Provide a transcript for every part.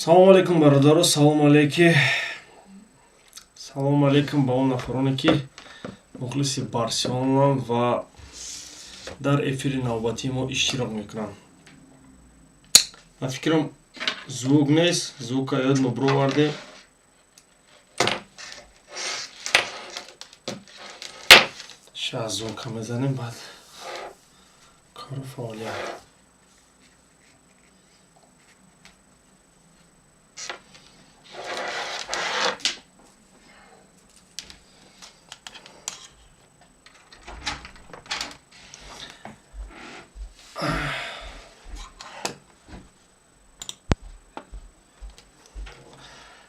Салом алейкум бародаро, салом алейкум ба он нафароне ки мухлиси Барселона ва дар эфири навбатии мо иштирок мекунанд. Ман фикрам звук нест, звука ёд мо бировардем. Шаъ звука мезанем баъд кору фаъолият.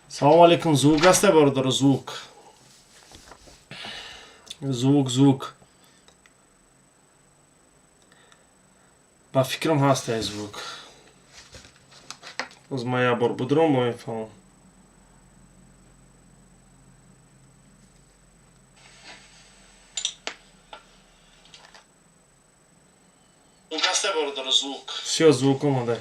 Салом алейкум, звук ҳасте бародаро, звук. Ба фикрам ҳаст ай звук. Боз ман як бор будурам мо мефаҳмам. Звук ҳасте бародаро, звук. Всё, звук омаде.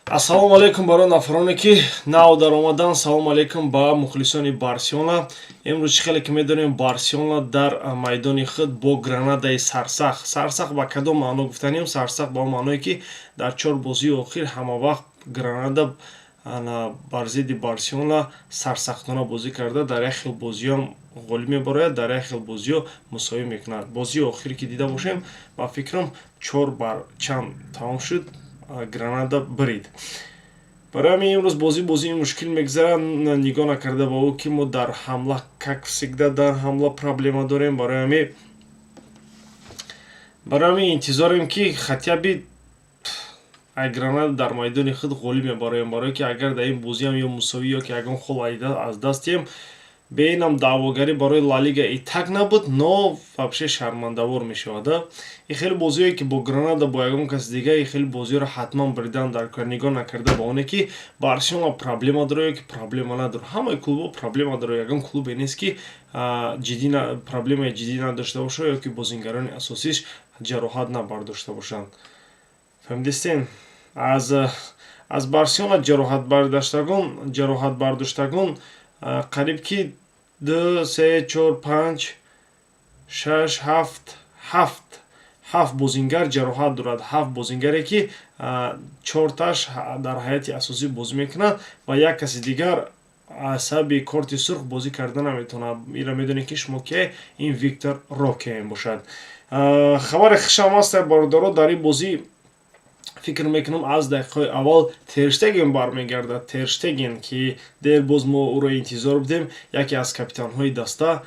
Ассалому алейкум барои нафароне ки нав дар омадан. Салому алейкум ба мухлисони Барселона. Имрӯз чӣ хеле ки медонем Барселона дар майдони худ бо Гранадаи сарсахт ба кадом маъно гуфтанем? Сарсахт ба он маъное ки дар 4 бозии охир ҳама вақт Гранада бар зидди Барселона сарсахтона бозӣ карда, дар як хел бозиҳо ғолиб мебарояд, дар як хел бозиҳо мусовӣ мекунад. Бозии охире ки дида бошем, ба фикрам 4 бар чанд тамом шуд, Гранада барид. Барои ҳамин имрӯз бозии мушкил мегзарад. Нигоҳ накарда ба ӯ ки мо дар ҳамла, как всегда дар ҳамла проблема дорем. Барои ҳамин интизорем ки хотя би ай Гранада дар майдони худ ғолиб мебароем, барое ки агар дар ин бозиам ё мусовӣ ё ки ягон хол аз даст диҳем, беинам даъвогарӣ барои Ла Лига и так набуд, но вообще шармандавор мешавад. И хеле бозиҳое ки бо Гранада, бо ягон каси дига, и хеле бозиҳоро ҳатман бридан дар кор. Нигоҳ накарда ба оне ки Барселона проблема дорад ё ки проблема надорад. Ҳамаи клубҳо проблема дорад. Ягон клубе нест ки проблемаи ҷиддӣ надошта бошад ё ки бозингарони асосиш ҷароҳат набардошта бошанд. Фаҳмидистен? Аз Барселона ҷароҳат бардоштагон қариб ки 2, 3, 4, 5, 6, 7 бозингар ҷароҳат дорад. 7 бозингаре ки 4таш дар ҳайати асосӣ бозӣ мекунад ва як каси дигар аз сабаби корти сурх бозӣ карда наметавонад. Инро медонед ки шумо ки ин Виктор Роке бошад. Хабари хушам аст бародаро, дар ин бозӣ фикр мекунам аз дақиқаҳои аввал Тер Штеген бармегардад. Тер Штеген ки дер боз мо ӯро интизор будем, яке аз капитанҳои даста.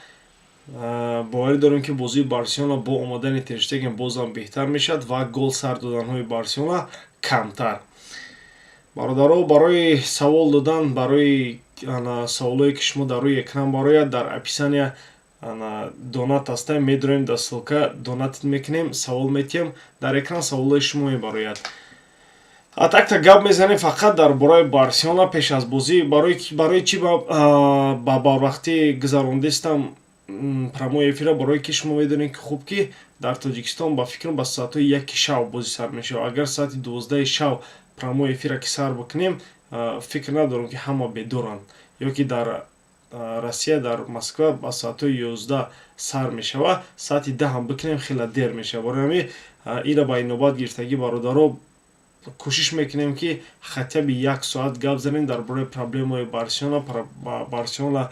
боварӣ дорем ки бозии Барселона бо омадани Тер Штеген бозам беҳтар мешавад ва гол сар доданҳои Барселона камтар. Бародаро, барои савол додан, барои саволое ки шумо дар рӯи экран барояд, дар описания донат ҳастем, медорем дар ссилка донат мекунем, савол метиҳем, дар экран саволои шумо мебарояд. Такта гап мезанем фақат дар бораи Барселона пеш аз бозӣ. Барои чӣ ба барвақтӣ гузарондистам промои эфира? Барое ки шумо медонед ки хуб ки дар Тоҷикистон ба фикрам ба соатҳои 1 шав бозӣ сар мешавад. Агар соати 12 шав промои эфира ки сар бикунем, фикр надорам ки ҳама бедоранд. Ё ки дар Россия, дар Москва ба соатҳои 11 сар мешавад, соати 10 ҳам бикунем хеле дер мешавад. Барои ҳамин инро ба инобат гирифтагӣ бародаро кӯшиш мекунем ки хотя би 1 соат гап занем дар бораи проблемаи Барселона,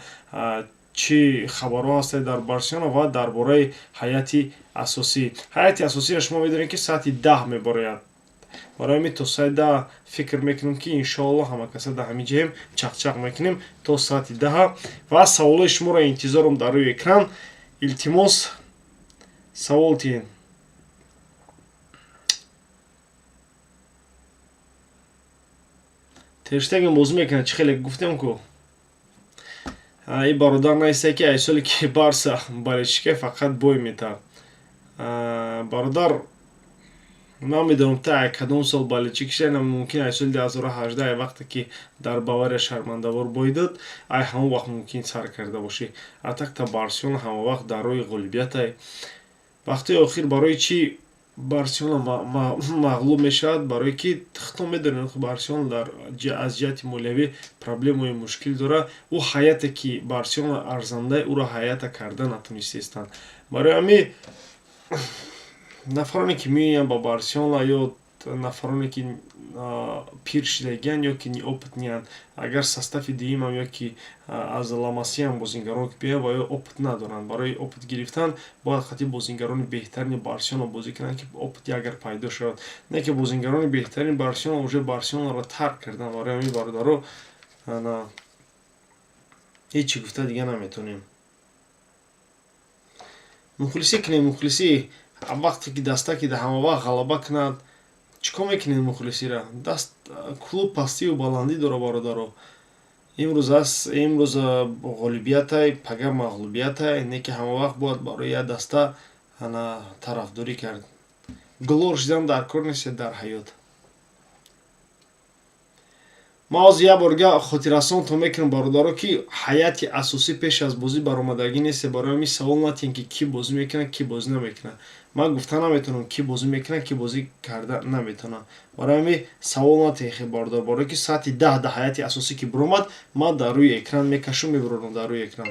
чӣ хабарҳо ҳастанд дар Барселона ва дар бораи ҳайати асосӣ. Ҳайати асосиро шумо медонед ки соати 10 мебарояд. Барои ҳамин то соати 10 фикр мекунем ки иншоалло ҳамакаса дар ҳамин ҷоем чақчақ мекунем то соати 10 ва саволои шуморо интизорам дар рӯи экран. Илтимос савол тиҳед. Тер Штеген бозӣ мекунад, чӣ хеле гуфтем ку ин бародар наисте ки ай соли ки Барса балечка фақат бой метавад. Бародар намедонам та кадом сол балечи кишида, мумкин ай соли 2018 ай вақте ки дар Бавария шармандавор бой дод, ай ҳамон вақт мумкин сар карда бошӣ. Атакта Барселона ҳама вақт дар роҳи ғолибият ай. Вақтҳои охир барои чӣ Барселона мағлуб мешавад, барое ки хто медонед Барселона дар аз ҷиҳати молиявӣ проблемаи мушкил дорад. Ӯ ҳайате ки Барселона арзандаи ӯро ҳайата карда натонистестанд. Барои ҳамин нафароне ки меоянд ба Барселона ё нафароне ки пир шидагиянд ё ки опыт неянд, агар состави дуюмам ё ки аз Ла-Масияам бозингарон ки биёянд ва ё опыт надоранд, барои опыт гирифтан бояд хати бозингарони беҳтарини Барселона бозӣ кунанд ки опыти агар пайдо шавад. Не ки бозингарони беҳтарини Барселона уже Барселонаро тарк карданд. Барои ҳамин бародаро ҳечи гуфта дига наметонем. мухлисӣ кунем. Мухлисӣ вақте ки даста ки ҳамавақт ғалаба кунад, чӣ кор мекунед мухлисира? Даст клуб пастию баландӣ дора бародаро. имрӯз ғолибиятай, пага мағлубиятай, не ки ҳамавақт бояд барои як даста тарафдорӣ кард. Глор шидан дар кор нест дар ҳаёт. Ман ҳозир як борга хотиррасонтон мекунам бародаро ки ҳайати асосӣ пеш аз бозӣ баромадагӣ нест. Барои ҳамин савол натиҳем ки кӣ бозӣ мекунад, кӣ бозӣ намекунад. Ман гуфта наметавонам кӣ бозӣ мекунад, кӣ бозӣ карда наметавонад. Барои ҳамин савол натиҳед бародар. Барое ки соати 10 да ҳайати асосӣ ки биромад, ман дар рӯи экран мекашам, мебаронам дар рӯи экран.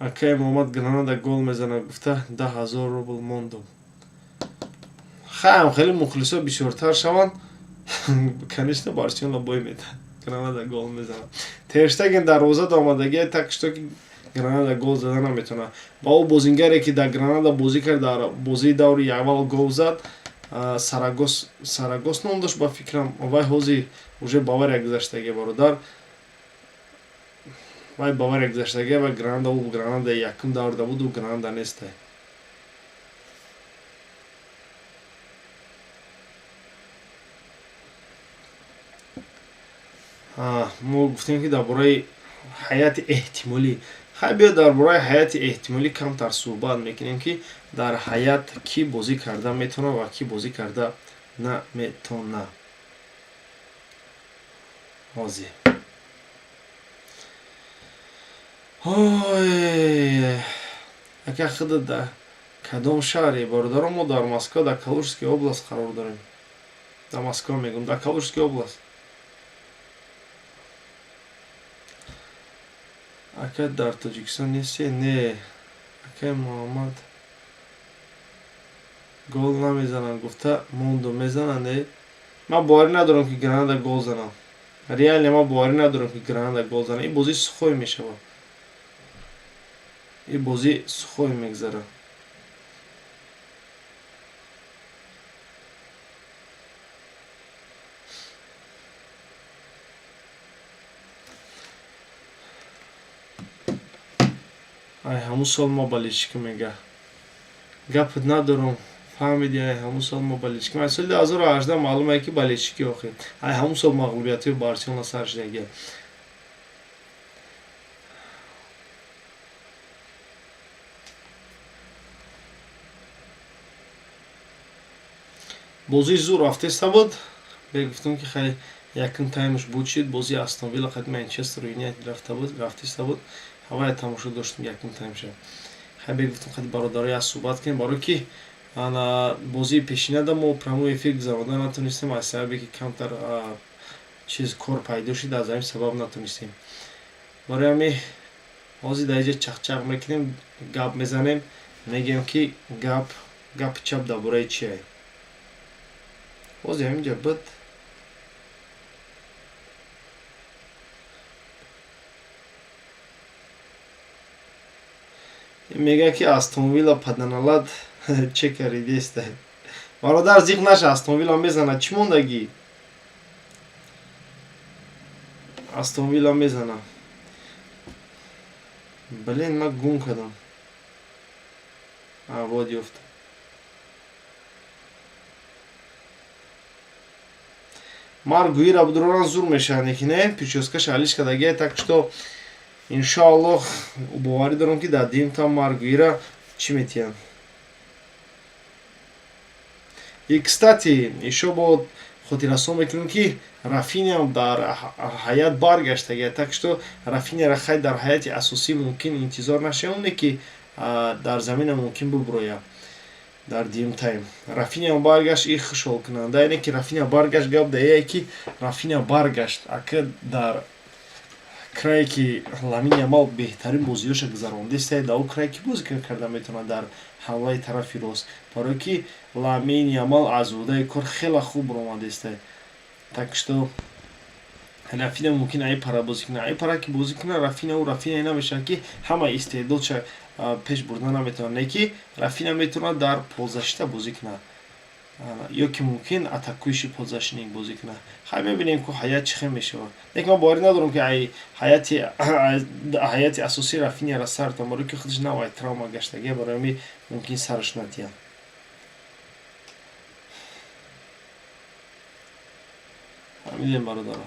Акай Муҳаммад Гранада гол мезанад, гуфта 10,000 рубл мондум. Хаям хеле мухлисо бисёртар шаванд, конечно Барселона бой медиҳад. Гранада гол мезанад. Тер Штеген дарвоза омадагӣ так што ки Гранада гол зада наметавонад. Ба ӯ бозингаре ки дар Гранада бозӣ кард, дар бозии даври аввал гол зад, Сарагос ном дошт ба фикрам. Вай ҳозир уже Бавария гузаштагӣ бародар. Вай Бавария гузаштагӣ ва Гранада, ӯ Гранада якум даврда буд, ӯ Гранада нестай. мо гуфтем ки дар бораи ҳайати эҳтимолӣ, хай биё дар бораи ҳайати эҳтимолӣ камтар суҳбат мекунем ки дар ҳаят кӣ бозӣ карда метавонад ва кӣ бозӣ карда наметавонад. ҳозир ака худат дар кадом шаҳре? Бародаро, мо дар Москва, дар Калужская област қарор дорем. Дар Москва мегӯям, дар Калужская област. ака дар Тоҷикистон несте? Не, акай Муҳаммад гол намезанад, гуфта монду мезанад. Не, ман боварӣ надорам ки Гранада гол занад. Реально ман боварӣ надорам ки Гранада гол занад. Ин бозӣ сухой мешавад. ин бозӣ сухой мегзарад. ай ҳамун сол мо ба личка мега гапат надорам, фаҳмиди? Ай ҳамун сол мо ба личка, ай соли 2018 маълуме ки ба лички охир. Ай ҳамун сол мағлубиятои Барселона сар шидагия. бозии зуд рафтеста буд. Гуфтам ки хай якум таймаш буд шид. Бозии Астон Вилла хати Манчестер Юнайтед рафтеста буд. ҳавая тамошо доштем якум таймша. Хай гуфтам хати бародаро як суҳбат кунем, барое ки бозии пешинада мо прямой эфир гузарода натонистем, аз сабаби ки камтар чиз кор пайдо шид, аз ҳамин сабаб натонистем. Барои ҳамин ҳозир дар инҷа чақчақ мекунем, гап мезанем, мегӯем ки гапи чап дар бораи чие. ҳозир ҳаминҷа буд. мега ки Астон Вилла паданалад че каридеста. Бародар зиқ наша, Астон Вилла мезанад. Чӣ мондагӣ? Астон Вилла мезанад. Блин, ман гум кардам. Вот ёфтам. Маргуира будуран зур мешавад, ки не? Прическа алиш кардагия, так што иншоаллоҳ боварӣ дорам ки дар дуюм там Маргуира чӣ метиҳанд. И кстати ишо бо хотиррасон мекунем ки Рафиня дар ҳайат баргаштаг, так что Рафиняро хай дар ҳайати асосӣ мумкин интизор нашавонем ки дар замина мумкин бубуроя дар дуюм тайм. Рафиня баргашт, и хушҳолкунанда ине ки Рафиня баргашт, гап дае ки Рафиня баргашт ака дар крае ки Ламин Ямал беҳтарин бозиёша гузарондааст, дар он крае ки бозӣ карда метавонад дар ҳамлаи тарафи рост, барое ки Ламин Ямал аз удаи кор хеле хуб омадааст. Так что Рафиня мумкин ай пара бозӣ кунад. Ай пара ки бозӣ кунад Рафиня намешавад ки ҳама истеъдодша пеш бурда наметавонад, не ки Рафиня метавонад дар ползашита бозӣ кунад, ё ки мумкин атакуиши ползашинӣ бозӣ кунад. Хай мебинем ки ҳаят чӣ хел мешавад. Лекин ман боварӣ надорам ки ҳаяти асосии Рафиняро сар дам, барое ки худаш навай травма гаштагия, барои ҳамин мумкин сараш надиҳад. ҳамидем бародаро.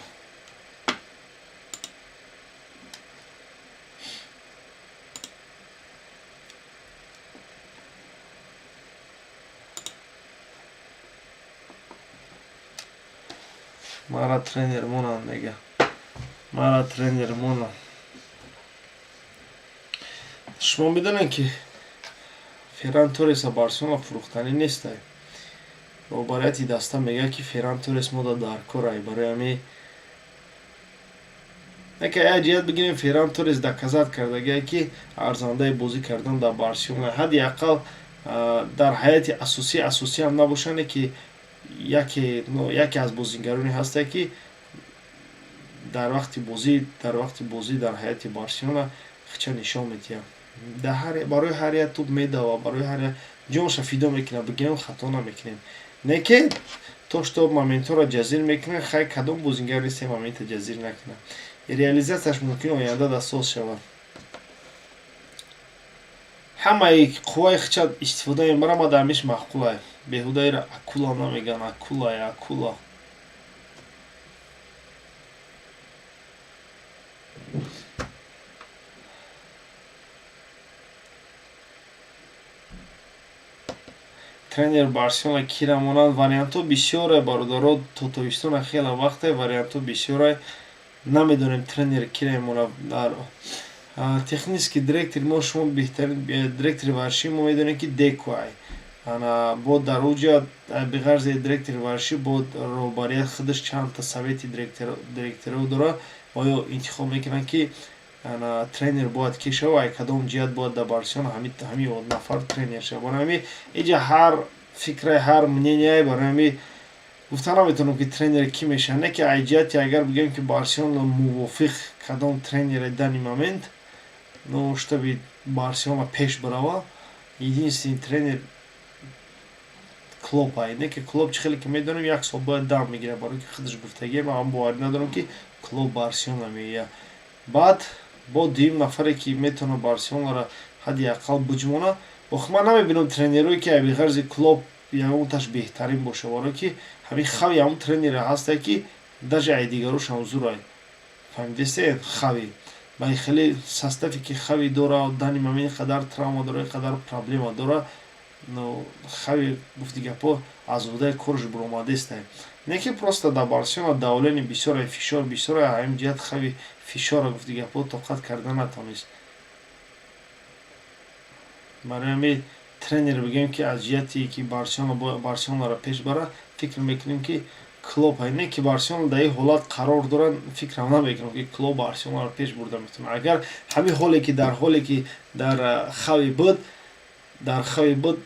Мара тренер монанд мега. Мара тренер монанд. Шумо медонед ки Ферран Торреса Барселона фурӯхтанӣ нест. Роҳбарияти даста мега ки Ферран Торрес мода дар корай, барои ҳамин яке як ҷиҳат бигирем Ферран Торрес доказат кардагия ки арзандаи бозӣ кардан дар Барселона, ҳадди ақал дар ҳайати асосӣ ҳам набошане ки яке аз бозигароне ҳастае ки дар вақти бозӣ дар ҳайати Барселона хича нишон метиҳад. Барои ҳар як тӯб медава, барои ҳар як ҷонша фидо мекунад, бигирем хато намекунем. Не ки то што моментҳоро ҷазир мекунад, хай кадом бозигар нестем момента ҷазир накунад. Реализатсияш мумкин оянда дасос шавад. ҳамаи қувваи хича истифода мебарам, ва дар миш маъқулае. Беҳудаира акула намеган, акула. Тренер Барселона кира монанд, вариантҳо бисёре бародаро, то тобистона хеле вақте вариантҳо бисёре. Намедонем тренер кира мемонад. Дар технический директор мо шумо беҳтарин директори варшӣ мо медонем ки Декуай. Бо дар уҷа биғарзи директори варшӣ бо роҳбарияти худаш чандта совети директоро дорад. Оё интихоб мекунанд ки тренер бояд ки шавад, кадом ҷиҳат бояд дар Барселона ҳамин нафар тренер шавад. Барои ҳамин иҷа ҳар фикре, ҳар мнение, барои ҳамин гуфта наметавонам ки тренер кӣ мешавад. Не ки ай ҷиҳати агар бигӯем ки Барселона мувофиқ кадом тренере дани момент, ну штаби Барселона пеш барава, единственный тренер Клоп ай. Не ки Клоп чӣ хеле ки медонем як сол бояд дам мегирад, барои ки худаш гуфтагия, ман боварӣ надорам ки Клоп Барселона меояд. Баъд бо дуюм нафаре ки метавонад Барселонаро ҳадди ақал буҷмонад. Ман намебинам тренерое ки ай биғарзи Клоп ягонташ беҳтарин боша, барои ки ҳамин хави ҳамун тренере ҳастае ки даже ай дигарошам зурай. Фаҳмидестед? Хави баи хеле составе ки хави дора, дани момент қадар травма дора, қадар проблема дора, но хави гуфти гапо аз удаи корш биромадааст. Не ки просто дар Барселона давлени бисёр, фишор бисёр, ҳамин ҷиҳат хави фишора гуфти гапо тоқат карда натавонист. Барои ҳамин тренер бигӯем ки аз ҷиҳати ки Барселонаро пеш бара, фикр мекунем ки Клоп не ки Барселона дар ин ҳолат қарор дорад, фикрам намекунам ки Клоп Барселонаро пеш бурда метавонад. Агар ҳамин ҳоле ки дар хави буд,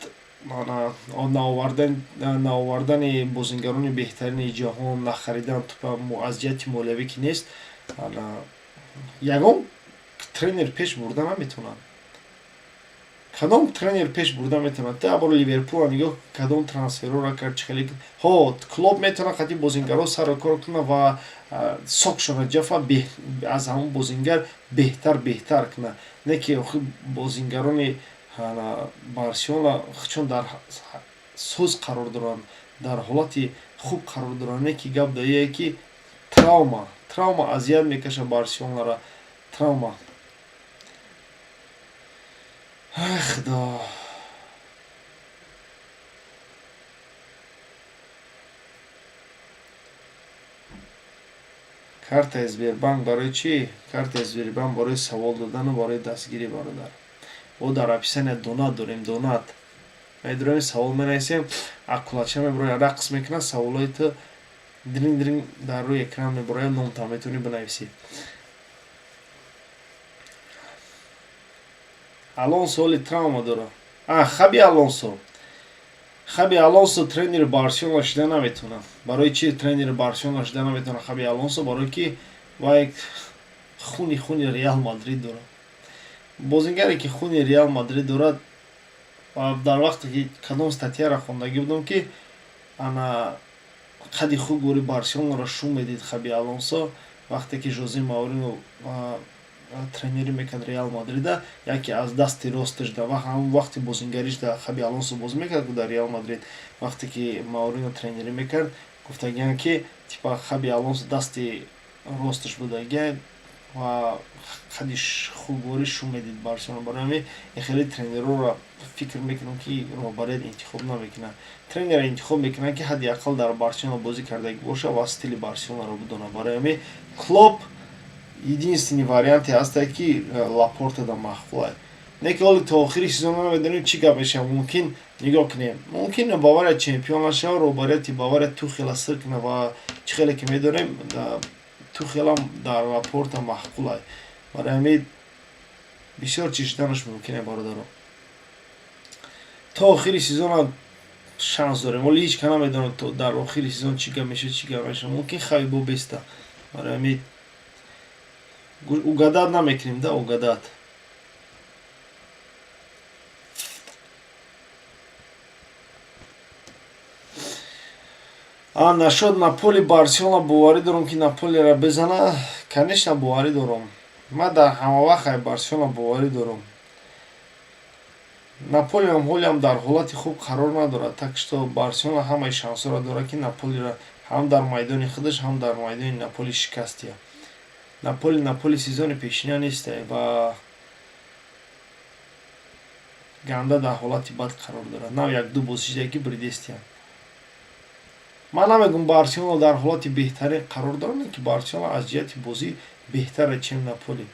наовардани бозигарони беҳтарини ҷаҳон, нахаридан тӯпа аз ҷиҳати молиявӣ ки нест, ягон тренер пеш бурда наметавонад. Кадом тренер пеш бурда метавонад? Та бор Ливерпул нигоҳ кадом трансферро кард, чӣ хеле Клоп метавонад қати бозингаро сару кор кунад ва сокшона ҷафа аз ҳамон бозингар беҳтар кунад. Не ки бозингарони Барселона чун дар сӯз қарор доранд, дар ҳолати хуб қарор доранд. Не ки гап даие ки травма азият мекашад Барселонаро. Травма. Ах, худо. Картаи Сбербанк барои чӣ? Картаи Сбербанк барои савол додану барои дастгирӣ бародар. Мо дар описания донат дорем, донат. Медурем савол менависем, акулача мебарояд рақс мекунад, саволои ту дринг дринг дар рӯи экран мебарояд, номтан метавонӣ бинависӣ. Алонсо ҳоли травма дорад. Хаби Алонсо. Хаби Алонсо тренери Барселона шуда наметавонад. Барои чӣ тренери Барселона шуда наметавонад Хаби Алонсо? Барои ки вай хуни Реал Мадрид дорад. Бозингаре ки хуни Реал Мадрид дорад, дар вақте ки кадом статьяро хондагӣ будам ки ана қади хуб гори Барселонаро шум медид Хаби Алонсо вақте ки Жозе Мourinho тренерӣ мекард Реал Мадрида, яке аз дасти росташ дар ҳамон вақти бозингариш дар Хаби Алонсо бозӣ мекард дар Реал Мадрид, вақте ки Mourinho тренерӣ мекард, гуфтагиан ки типа Хаби Алонсо дасти росташ будагиан ва қади хубгорӣ шум медид Барселона. Барои ҳамин хеле тренерҳоро фикр мекунам ки роҳбарият интихоб намекунад. Тренерро интихоб мекунад ки ҳадди ақал дар Барселона бозӣ кардагӣ бошад ва стили Барселонаро бидонад. Барои ҳамин Клоп единственный варианте ҳастад ки Лапортада махфул аст. Не ки ҳоли то охири сезон намедонем чӣ гап мешавад. Мумкин нигоҳ кунем, мумкин Бавария чемпион нашава, роҳбарияти Бавария Тухела сир кунад ва чӣ хеле ки медонем Тухелам дар Лапорта махфул аст. Барои ҳамин бисёр чиз шуданаш мумкин аст бародаро. То охири сезон шанс дорем, вале ҳеч кана намедонам то дар охири сезон чӣ гап мешавад, чӣ гап мешавад. Мумкин Хавибо беста. Барои ҳамин угадат намекунем да, угадат. Нашод Наполи Барселона боварӣ дорам ки Наполиро безана. Конечно боварӣ дорам. Ман дар ҳамавақт Барселона боварӣ дорам. Наполи ҳам ҳолиам дар ҳолати хуб қарор надорад, так что Барселона ҳамаи шансҳоро дорад ки Наполиро ҳам дар майдони худаш, ҳам дар майдони Наполи шикаст диҳад. Наполи сезони пешина нест ва ганда дар ҳолати бад қарор дорад. Нав як-ду бозишидагӣ бридестиям. Ман намегум Барселона дар ҳолати беҳтарин қарор дорад, не ки Барселона аз ҷиҳати бозӣ беҳтаре чем Наполи.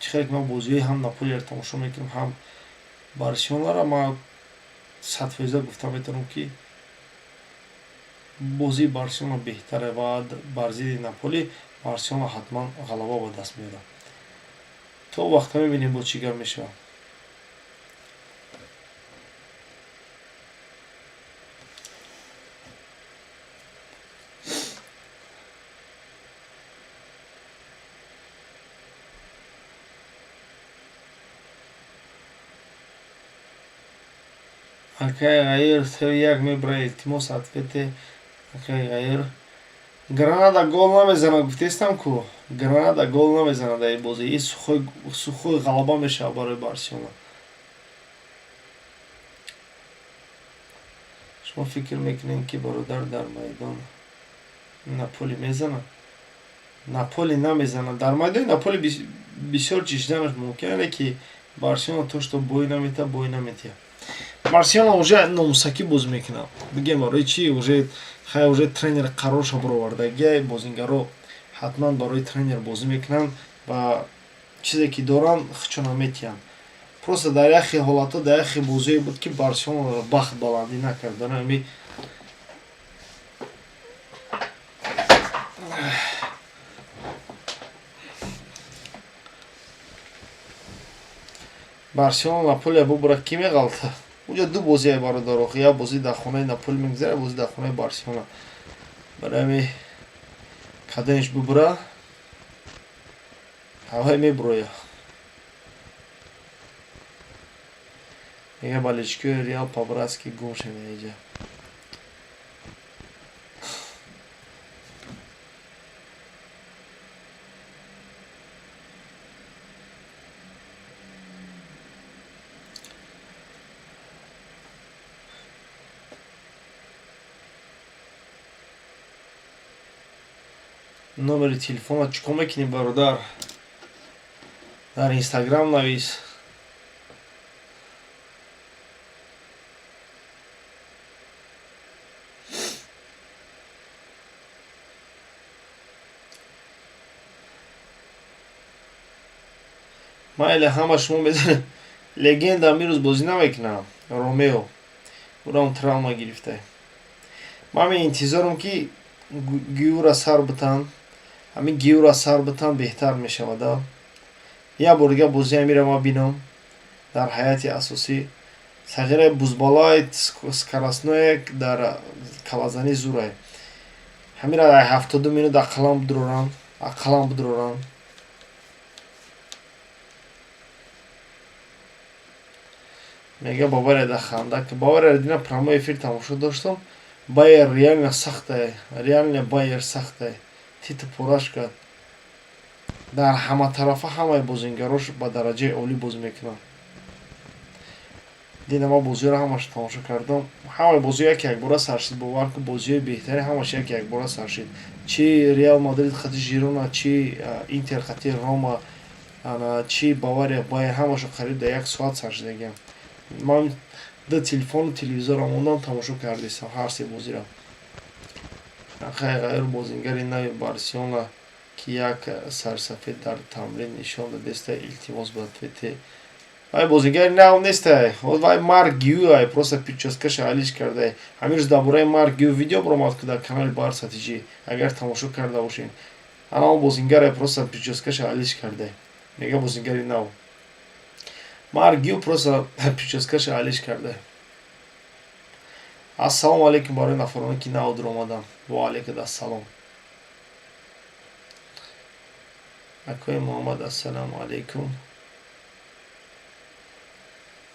Чӣ хеле ки ман бозиҳои ҳам Наполиро тамошо мекунам, ҳам Барселонаро ман 100% гуфта метавонам ки бозии Барселона беҳтаре ва бар зидди Наполи Барселона ҳатман ғалаба ба даст меорад. То вақта мебинем бо чӣ гап мешавад. Акай ғайр 3-1 мебарад, илтимос ответе. Акай ғайр Гранада гол намезанад, гуфтестам ку Гранада гол намезанад дар бозӣ. Ин сухой ғалаба мешавад барои Барселона. Шумо фикр мекунем ки бародар дар майдон Наполи мезанад? Наполи намезанад. Дар майдони Наполи бисёр чиз шуданаш мумкин аст, ки Барселона то што бой наметавад, бой наметиҳад. Барселона уже номусакӣ бозӣ мекунад. Бигем барои чӣ уже тренер қарорша баровардагия, бозингаро ҳатман барои тренер бозӣ мекунанд ва чизе ки доранд хучона метиҳанд. Просто дар як хел ҳолатҳо, дар як хел бозие буд ки Барселонаро бахт баландӣ накард. Барои ҳамин Барселона Наполи бубура ки меғалта. Уҷа ду бозӣ ай бародаро, як бозӣ дар хонаи Наполи мегузарад, бозӣ дар хонаи Барселона. Барои ҳамин кадомеш бубура ҳавай мебуроя. Мега болельщикои Реал по-братски гум шуда инҷа. Номери телефона чӣ кор мекунем бародар? Дар Инстаграм навис. майли ҳама шумо медонед легенда амирӯз бозӣ намекунам. Ромео урам травма гирифта. Ман интизорам ки гиюра сар битан, ҳамин гиюра сар битан беҳтар мешавада. Я бор дига бозӣ амира ман бинам дар ҳайати асосӣ. Сағираи бузболаи скоростное дар калазанӣ зурай. Ҳамира 70 минут ақаллан бидурорам. Мега Баварияда ханда ки Бавария дина прямой эфир тамошо доштам. Байер реально сахтае, реально Байер сахтае. Титу пораш кард. Дар ҳама тарафа ҳамаи бозингарош ба дараҷаи олӣ бозӣ мекунанд. Дина ман бозиҳоро ҳамаашро тамошо кардам. Ҳамаи бозиҳо як якбора саршид. Бовар кун бозиҳои беҳтари ҳамаш як якбора саршид. Чи Реал Мадрид хати Жирона, чи Интер хати Рома, чи Бавария Байер ҳамашро қариб дар 1 соат саршидагиам. Ман ду телефону телевизорам мондам тамошо кардистам ҳар се бозиро. Хайр бозингари нави Барселона ки як сарсафед дар тамрин нишон дадеста илтимос ба ТВТ. Вай бозингари нав нестай. Вай Марк Гюай просто прическаша алиш кардай. Ҳамирӯз дар бораи Марк Гюй видео баромад ки дар канали Барса TG. Агар тамошо карда бошед. Ана бозингари просто прическаша алиш кардай. Мега бозингари нав. Марк Гюй просто прическаша алиш кардай. Ассалому алейкум барои нафароне ки нав дуромадан. Ва алейкум ассалом. Акои Муҳаммад ассалому алейкум.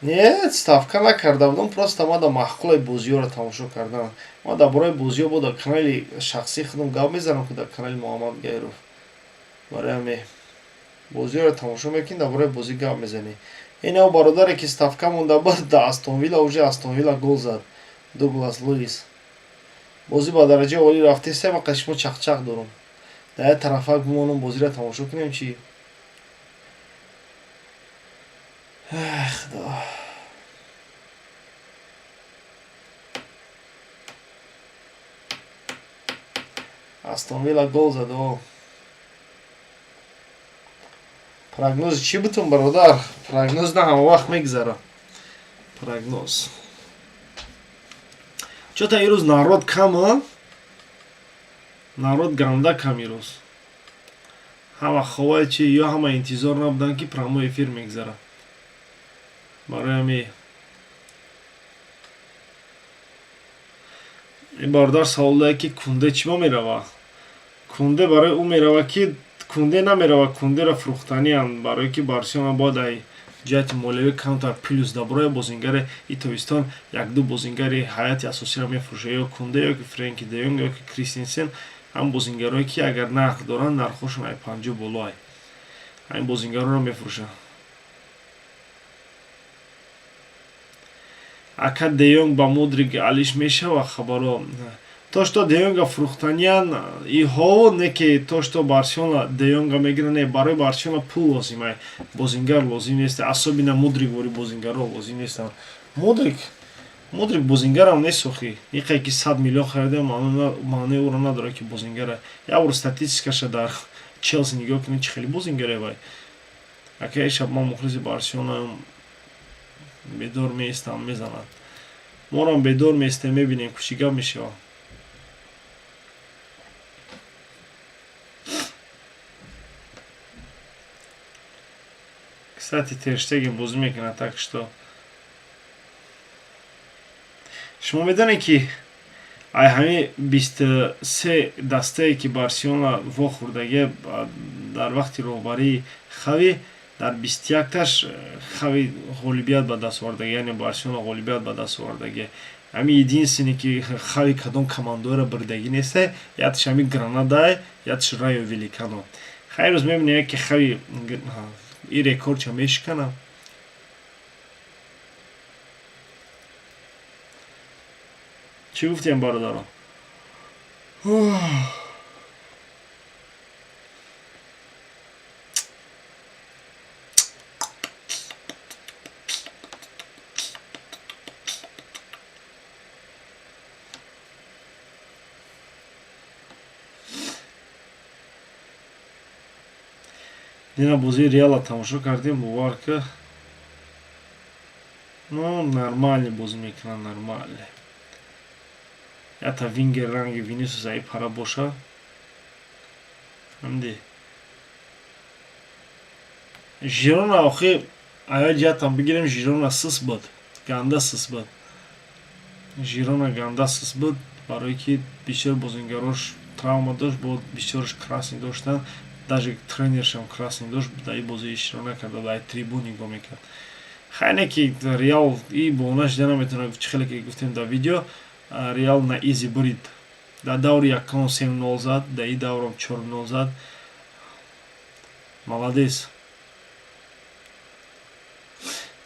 Не, ставка накарда будам, просто ман дар маҳқулаи бозиҳоро тамошо кардам. Ман дар бораи бозиҳо бо дар канали шахсии худам гап мезанам ки дар канали Муҳаммад Гайров. Барои ҳамин бозиҳоро тамошо мекунӣ, дар бораи бозӣ гап мезанӣ. Ин бародаре ки ставка монда буд дар Астон Вилла, уже Астон Вилла гол зад. Дуглас Луис. Бозӣ ба дараҷаи олӣ рафтеста, ман қашмо чақчақ дорам. Дар як тарафа бимонам бозиро тамошо кунем чи. Худо. Астон Вилла гол зад. Прогноз чӣ бутун бародар? Прогноз на ҳама вақт мегзара. Прогноз. Чота ирӯз народ кама? Народ ганда кам ирӯз. Ҳама ховай чи ё ҳама интизор набудан ки прямой эфир мегзара. Барои ҳамин ин бародар савол додад ки Кунде чима мерава? Кунде барои ӯ мерава ки Кунде намерава Кундеро фурӯхтаниам барое ки Барселона бояд ай ҷиҳати молиявӣ камтар плюс дар бораи бозингари и тобистон як-ду бозингари ҳайати асосиро мефурӯша, ё Кунде ёки Френки де Йонг ёки Кристенсен. ҳам бозингарое ки агар нарх доранд нархошон ай 50 боло ай. ҳамин бозингароро мефурӯша. Ака де Йонг ба Мудрик алиш мешава хабаро. То што де Йонга фурӯхтаниян иҳо не ки то што Барселона де Йонга мегира, не, барои Барселона пул лозим ай. Бозингар лозим нест, асобина Мудрик бори бозингаро лозим нестанд. Мудрик бозингарам несохӣ. Иқай ки 100 миллион харидем маънои ӯро надорад ки бозингар ай. Як бор статистикаша дар Челси нигоҳ кунед чӣ хеле бозингаре вай. Ака шаб ман мухлиси Барселонаам, бедор меистам мезанад. Морам бедор меистем мебинем ки чӣ гап мешава. Кстати, Тер Штеген бозӣ мекунад, так што шумо медонед ки ай ҳамин 23 дастае ки Барселона вохӯрдагӣ дар вақти роҳбарии Хави дар 21таш Хави ғолибият ба даст овардагӣ, яъне Барселона ғолибият ба даст овардагӣ. ҳамин единственне ки Хави кадом командоро бирдагӣ нестай, яташ ҳамин Гранадаи, яташ Райо Великано. Хайр рӯз мебинем ки Хави ин рекордча мешикана. Чӣ гуфтем бародарон? Дина бозии Реала тамошо кардем, бовар ки ну нормально бозӣ мекунад, нормально. Ята вингер ранги Винисиус аи пара боша. Амди. Жирона охи ая ҷиҳатам бигирем, Жирона сис буд. Ганда сис буд. Жирона ганда сис буд, барое ки бисёр бозингарош травма дошт, бо бисёрш красни доштанд. Даже тренершам красни дошт, даи бозии ишро накард, даи трибун нигоҳ мекард. Хайне ки Реал и бона шида наметавонад, чӣ хеле ки гуфтем дар видео, Реал на изи бурид. Дар даври якум 3-0 зад, дар ин даврам 4-0 зад. Маладес.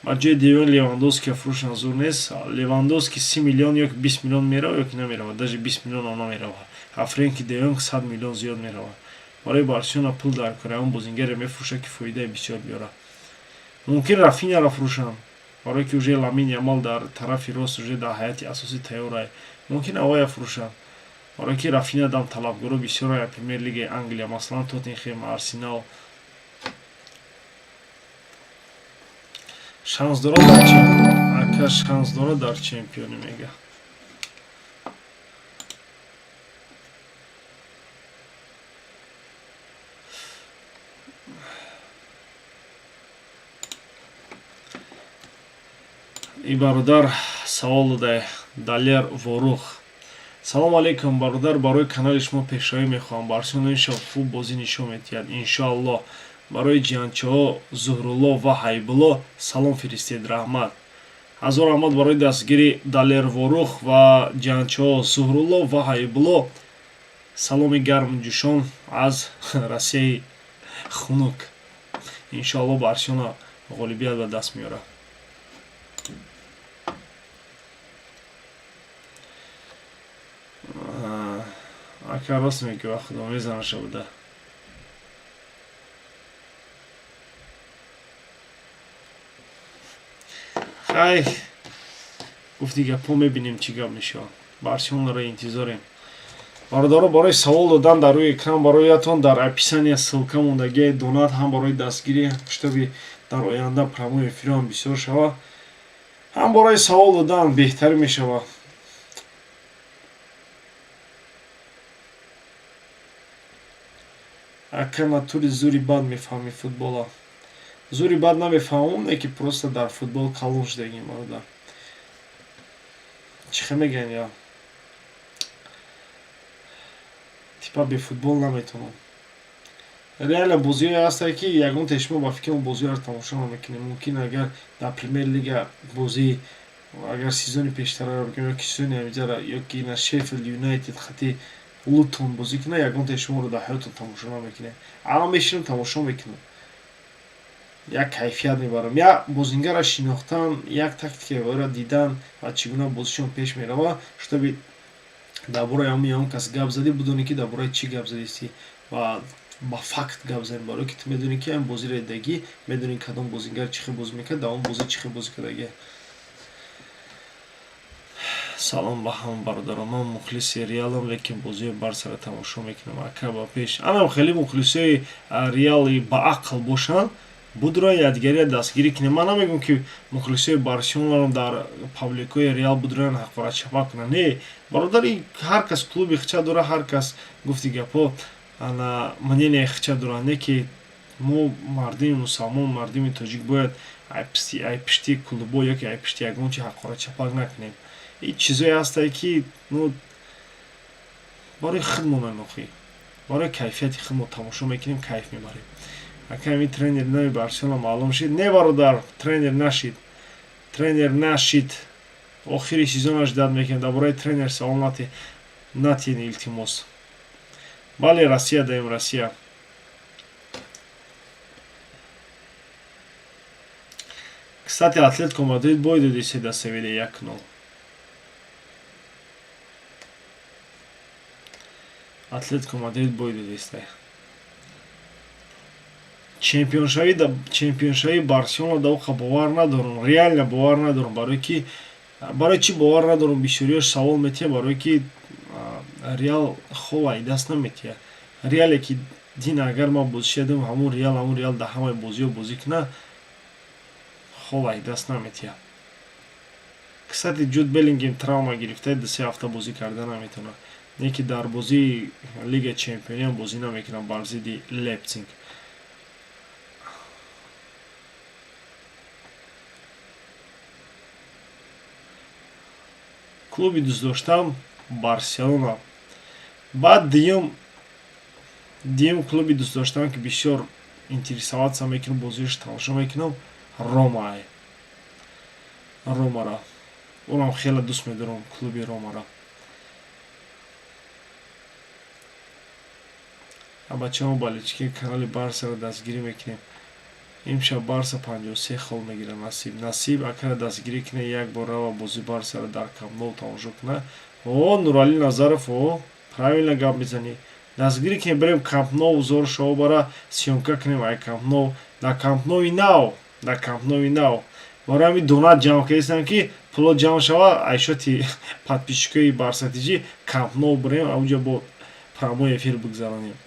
Ба ҷои Девон Левандовски фурӯшан зур нест. Левандовски 30 миллион ё 20 миллион мерава, ё ки намерава. Даже 20 миллион он намерава. Френки де Йонг 100 миллион зиёд мерава. Барои Барселона пул дар кора, он бозингере мефурӯшад ки фоидаи бисёр биёрад. Мумкин Рафиняро фурӯшанд, барое ки уже Ламин Ямал дар тарафи рост уже дар ҳайати асосӣ тайёрае. Мумкин авоя фурӯшанд, барое ки Рафиня дам талабгоро бисёрая Премер Лигаи Англия, маслан Тоттенхем, Арсенал. Шанс дорад дар чемпионӣ, ака шанс дорад дар чемпионӣ мега. И бародар савол даде, Далер Ворух. Салом алейкум бародар, барои канали шумо пешроҳӣ мехоҳам. Барселона имшаб хуб бозӣ нишон медиҳад, иншоаллоҳ. Барои ҷиҳанчиҳо Зуҳрулло ва Ҳайбулло салом фиристед, раҳмат. Ҳазор раҳмат барои дастгири Далер Ворух ва ҷиҳанчиҳо Зуҳрулло ва Ҳайбулло. Саломи гармҷӯшон аз Россияи хунук. Иншоаллоҳ Барселона ғолибият ба даст меорад. Ака рост мегӯ, ва худо мезанаша буда. хай гуфти гапҳо мебинем чӣ гап мешавад. Барселонаро интизорем. Бародаро барои савол додан дар рӯи экран бароятон дар описания ссилка мондагии донат ҳам барои дастгири штаби дар оянда прямой эфирам бисёр шава, ҳам барои савол додан беҳтар мешавад. Ака натури зури бад мефаҳми футбола. Зури бад намефаҳмам, не ки просто дар футбол калон шудагим бародар. Чихе мегӯян я? Типа бе футбол наметавонам. Реально бозиҳое ҳастанд ки ягон тешмо ба фикрам бозиҳоро тамошо намекунем. Мумкин агар дар Премер Лига бозӣ, агар сезони пештарро бигӯем, ёки сезони ҳамидиғро, ёки на Шеффилд Юнайтед хати Лутон бозӣ кунад, ягон тешморо дар ҳаётон тамошо намекунем. Аммо мешинам тамошо мекунам. Як кайфият мебарам. Як бозингара шинохтан, як тактикаро дидан ва чӣ гуна бозишон пеш мерава, штоби дар бораи ягон кас гап задӣ, бидонӣ ки дар бораи чӣ гап задистӣ ва ба факт гап занӣ, барое ки ту медонӣ ки ин бозиро дидагӣ, медонӣ кадом бозингар чӣ хел бозӣ мекард, дар он бозӣ чӣ хел бозӣ кардагӣ. Салом ба ҳама бародарон, ман мухлиси Реалам, лекин бозии Барсаро тамошо мекунам. Ака ба пеш. Анам хеле мухлисои Реали баақл бошанд, будро ядгирия дастгирӣ кунем. Ман намегӯям ки мухлисои Барселонаро дар пабликои Реал будроян ҳақорат чапа кунанд. Не, бародари ҳар кас клуби хича дорад, ҳар кас гуфти гапҳо мнение хича дорад. Не ки мо мардими мусалмон, мардими тоҷик бояд айпишти клубо ёки айпишти ягон чи ҳақорат чапак накунем. ин чизое ҳастае ки барои худмон охӣ, барои кайфияти худмо тамошо мекунем, кайф мебарем. Ака ин тренери нави Барселона маълум шид. Не бародар, тренер нашид. Тренер нашид. Охири сезонаш дад мекунем. Дар бораи тренер савол натиен илтимос. Бале, Россия даем, Россия. Кстати, Атлетико Мадрид бой доди седа Севилья 1-0. Атлетико Мадрид бой додистай. чемпионшавии Барселона да оха бовар надорам, реально бовар надорам, барое чӣ бовар надорам, бисёриёш савол метиҳад, барое ки Реал хола даст наметиҳад. Реале ки дин агар ма бозишедам ҳамун реал да ҳамаи бозиҳо бозӣ кина холай даст наметия. Кстати Джуд Беллингем травма гирифта 2 ҳафта бозӣ карда наметавонад. Не ки дар бозии Лига Чемпиониам бозӣ намекунад бар зидди Лейпциг. Клуби дӯстдоштам Барселона. Баъд дуюм клуби дӯстдоштам ки бисёр интересоваться мекунам, бозиаш тамошо мекунам, Ромае. Ромара. Онам хеле дӯст медорам клуби Ромара. Бачаҳо балички канали Барсаро дастгирӣ мекунем. Имшаб Барса 53 хол мегира. Насиб акара дастгирӣ кина як бор рава бози Барсаро дар Камп Nou тамошо куна. Нуралӣ Назаров правилно гап мезанӣ. Дастгирӣ кунем берем Камп Nou зор шоҳо бара сёмка кунем ай Камп Nou. Да Камп Nou Now. Бора ами донат ҷамъ кардем ки пуло ҷамъ шава айшоти подписчикои Барсатиҷи Камп Nou бурем авҷа бо прямой эфир бигзаронем.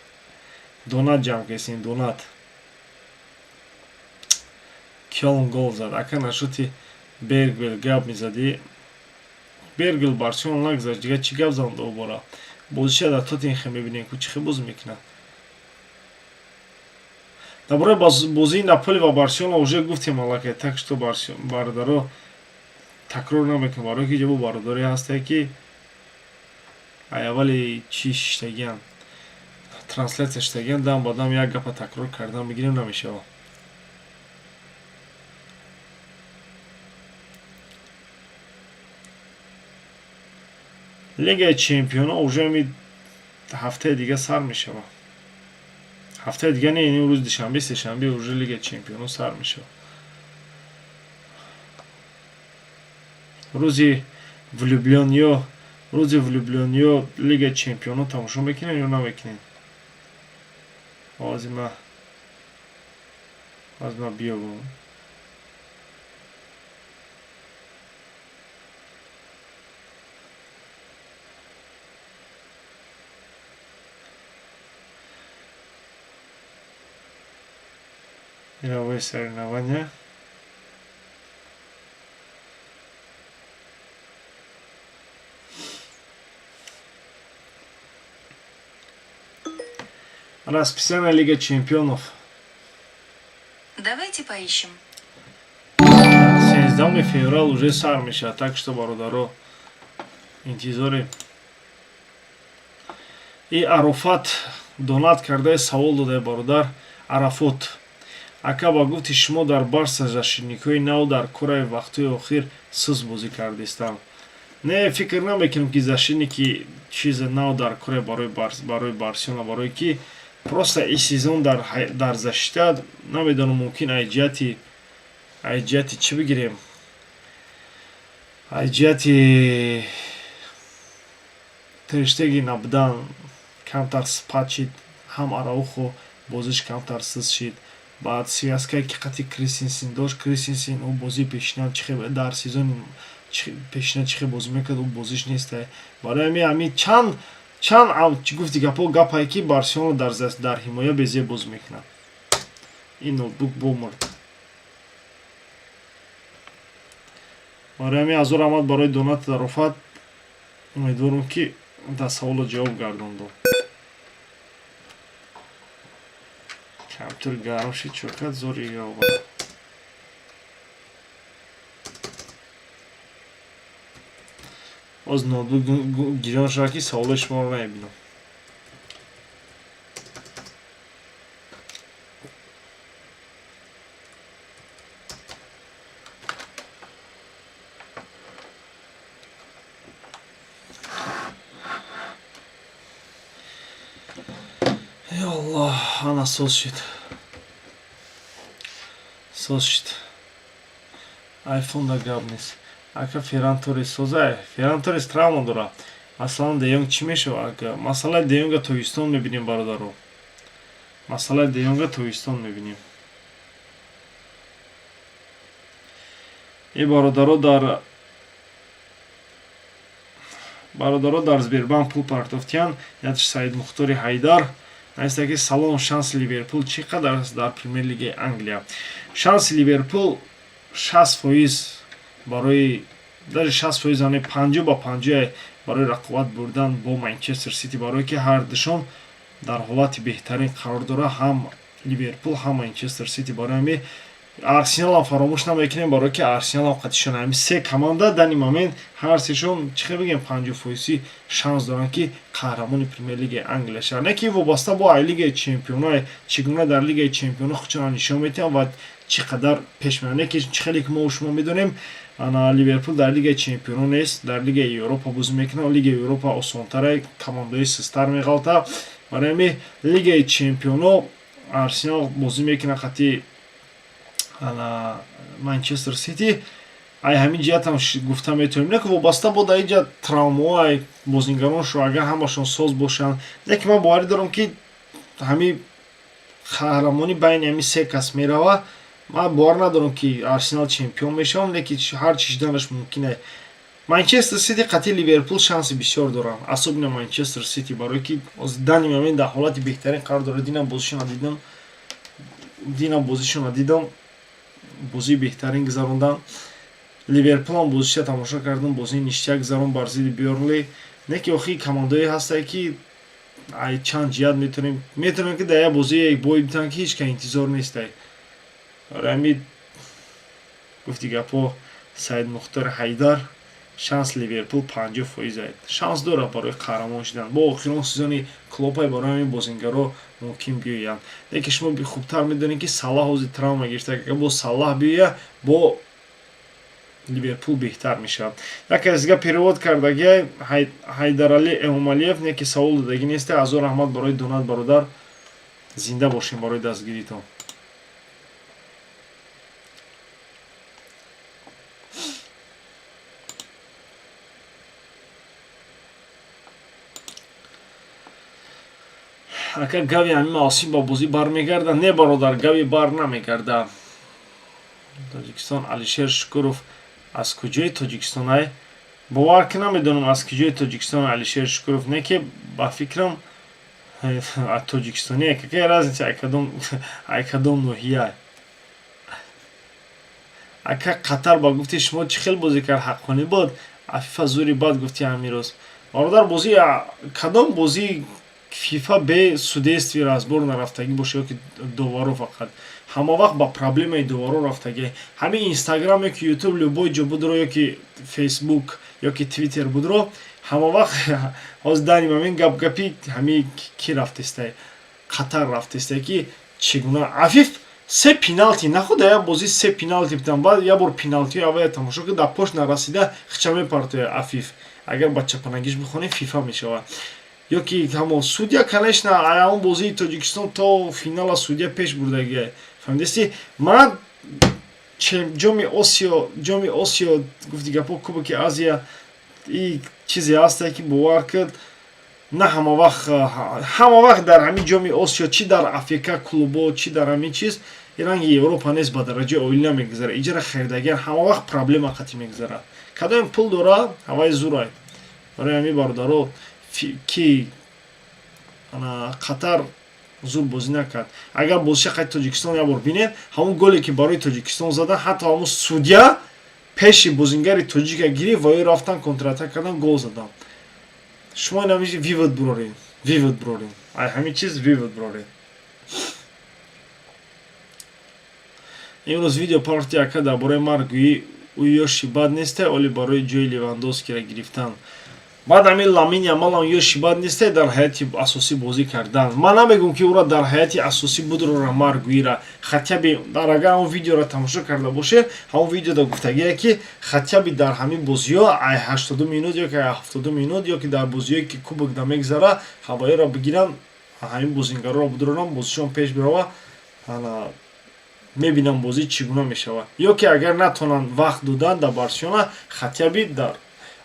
Донат ҷамъ кардем, донат. Кёлн гол зад. Ака нашоти Бергвел гап мезадӣ. Бергвел Барселона нагзашт. Дигар чӣ гап занад обора? Бозиша дар Тоттенхем мебинем ки чӣ хел бозӣ мекунад. Дар бораи бозии Наполи ва Барселона уже гуфтем аллакай, так что бародаро такрор намекунем, барои ки ҷабо бародаре ҳастае ки ай аввали чӣ шиштагиян транслятсия шиштагиян дам ба дам як гапа такрор кардан бигирем намешавад. Лигаи Чемпионҳо уже ами ҳафтаи дига сар мешавад. Ҳафтаи дига не, ин рӯз душанбе сешанбе уже Лигаи Чемпионҳо сар мешавад. Рӯзи влюблёниё Лигаи Чемпионҳо тамошо мекунем ё намекунем? Озима биёбам. Мировое соревнование. Расписание Лига Чемпионов. Давайте поищем. 17 феврал уже сар мешавад, так что бародаро интизори. И Арофат донат карда савол дода бародар Арафот. Ака ба гуфти шумо дар Барса ҷашнникҳои нав дар кораи вақтҳои охир сус бозӣ кардистам. Не фикр намекунам ки ҷашнники чизе нав дар кораи барои Барселона, барое ки просто ин сезон дар защита намедонам, мумкин айҷияти чӣ бигирем, айҷияти Тер Штеген абдан камтар спад шид, ҳам Араухо бозиш камтар сус шид. Баъд связкае ки қати Кристенсен дошт, Кристенсен ӯ бозии пешинан дар сезони пешина чӣ хел бозӣ мекард, ӯ бозиш нестае. Барои ами чанд гуфти гапае ки Барселона дар ҳимоя безе бозӣ мекунад. Ин ноутбук бомурд. барои ами азор омад барои донати Арофат. умедворам ки дар саволо ҷавоб гардондам. Камтар гарм шид, чӯкат зори ёбад. Боз ноутбук гирён шуда ки саволои шуморо намебинам. Ёллоҳ, ана соз шид. Айфонда гап нест. Ака Ферран Торрес созае. Ферран Торрес травма дорад. Масалан Де Йонг чӣ мешавад? Ака масъалаи Де Йонга тобистон мебинем бародаро. Масъалаи Де Йонга тобистон мебинем. И бародаро дар Сбербанк пул партофтиян. Ятиш Саид Мухтори Ҳайдар. ҳаста ки салом шанси Ливерпул чӣ қадар аст дар Премер Лигаи Англия. Шанси Ливерпул 60% барои дар 60% ани 50 ба 50 барои рақобат бурдан бо Манчестер Сити, барое ки ҳар душон дар ҳолати беҳтарин қарор дора, ҳам Ливерпул ҳам Манчестер Сити. Барои ҳамин Арсеналам фаромӯш намекунем, барое ки Арсеналам қатишон ҳамин се команда дар ин момент ҳар сешон чӣ бигем 50% шанс доранд ки қаҳрамони Премер Лигаи Англия шаванд. Не ки вобаста бо Лигаи Чемпионҳо чӣ гуна дар Лигаи Чемпионҳо худшонро нишон медиҳанд ва чӣ қадар пеш мераванд. Не ки чӣ хеле ки мо шумо медонем Ливерпул дар Лигаи Чемпионҳо нест, дар Лигаи Европа бозӣ мекунад. Лигаи Европа осонтар, командаҳои сустар меғалта. Барои ҳамин Лигаи Чемпионҳо Арсенал бозӣ мекунад хати Манчестер Сити. ай ҳамин ҷиҳатам гуфта метавонем, не ки вобаста бо дар инҷа травмаҳои бозингароншо агар ҳамашон соз бошанд. Не ки ман боварӣ дорам ки ҳамин қаҳрамонӣ байни ҳамин се кас мерава. ман бовар надорам ки Арсенал чемпион мешавад, не ки ҳар чӣ шуданаш мумкин аст. Манчестер Сити қати Ливерпул шанси бисёр доранд, асобина Манчестер Сити, барое ки дани момент дар ҳолати беҳтарин қарор дорад. динам бозишона дидам, бозии беҳтарин гузарондан. Ливерпулам бозиша тамошо кардам, бозии ништия гузарон бар зидди Бёрнли. Не ки охи командое ҳастае ки ай чанд ҷиҳат метавонем ки дар як бозии бой битан ки ҳеҷ ка интизор нестай. барои ҳамин гуфти гапҳо Саид Мухтор Ҳайдар, шанс Ливерпул 50% шанс дорад барои қаҳрамон шудан. бо охирон сезони Клоппай барои ҳамин бозингаро мумкин биёянд. Не ки шумо хубтар медонед ки Салаҳ ҳозир травма гирифта, агар бо Салаҳ биёяд бо Ливерпул беҳтар мешавад. Яке аз дигар перевод кардаги Ҳайдарали Эмомалиев, не ки савол додагӣ нест. азор раҳмат барои донат бародар, зинда бошем барои дастгиритон. ака гави ҳамин маосим ба бозӣ бармегардад? Не бародар, гави бар намегардад. Тоҷикистон Алишер Шукуров аз куҷои Тоҷикистон? ай бовар ки намедонам аз куҷои Тоҷикистон Алишер Шукуров. Не ки ба фикрам тоҷикистони какая разница ай кадом ноҳия. ака Қатар ба гуфти шумо чӣ хел бозӣ кард? ҳаққонӣ буд? Афифа зури бад гуфти ҳамин роз. бародар бозӣ кадом бозӣ фифа бе судействи разбор нарафтагӣ боша ё ки доваро фақат ҳама вақт ба проблемаи доваро рафтагӣ. ҳамин Инстаграм ё ки Ютуб любой ҷо будро ё ки Фейсбук ё ки Твиттер будро ҳама вақт ҳозир дани момент гапи ҳамин ки рафтестай? Қатар рафтестай ки чӣ гуна Афиф се пеналти нахуда як бозӣ се пеналти битан. баъд як бор пеналтиҳои аввал тамошо ки дар пош нарасида хича мепартояд Афиф. агар ба чапанагиш бихонем фифа мешавад. ё ки ҳамо судя конечно ҳамон бозии Тоҷикистон то финала судя пеш бурдагӣ. фаҳмидасти ман ҷоми Осиё гуфти гапо Кубоки Азия и чизе ҳастае ки бовар кард на ҳама вақт дар ҳамин ҷоми Осиё чӣ дар Африка клубо чӣ дар ҳамин чиз ранги Европа нест ба дараҷаи олӣ намегузарад. иҷра хердагиан ҳама вақт проблема қатӣ мегузарад. кадом пул дорад ҳаваи зурай. барои ҳамин бародаро ки Қатар зур бозӣ накард. агар бозиша қайд Тоҷикистон як бор бинед, ҳамон голе ки барои Тоҷикистон задан, ҳатто ҳамон судя пеши бозингари тоҷика гирифт ва ё рафтан контратака кардан, гол задан. шумо инамиши вивод брорин. ай ҳамин чиз вивод брорин. имрӯз видео парти ака дар бораи ман гӯӣ ӯ ёши бад несте, оли барои ҷои Левандовскиро гирифтан. баъд ҳамин Ламин Ямалам ёши бад несте дар ҳайати асосӣ бозӣ кардан. ман намегӯям ки ӯро дар ҳайати асосӣ будрора маргӯира. хатяби агар ҳамон видеоро тамошо карда бошед, ҳамон видеода гуфтагие ки хатяби дар ҳамин бозиҳо ай 80 минут ё ки 70 минут ё ки дар бозиҳое ки кубок да мегзара ҳавоеро бигиранд, ҳамин бозингароро будоранд, бозишон пеш бирова, мебинам бозӣ чӣ гуна мешавад. ё ки агар натонанд вақт додан дар Барселона, хатяби дар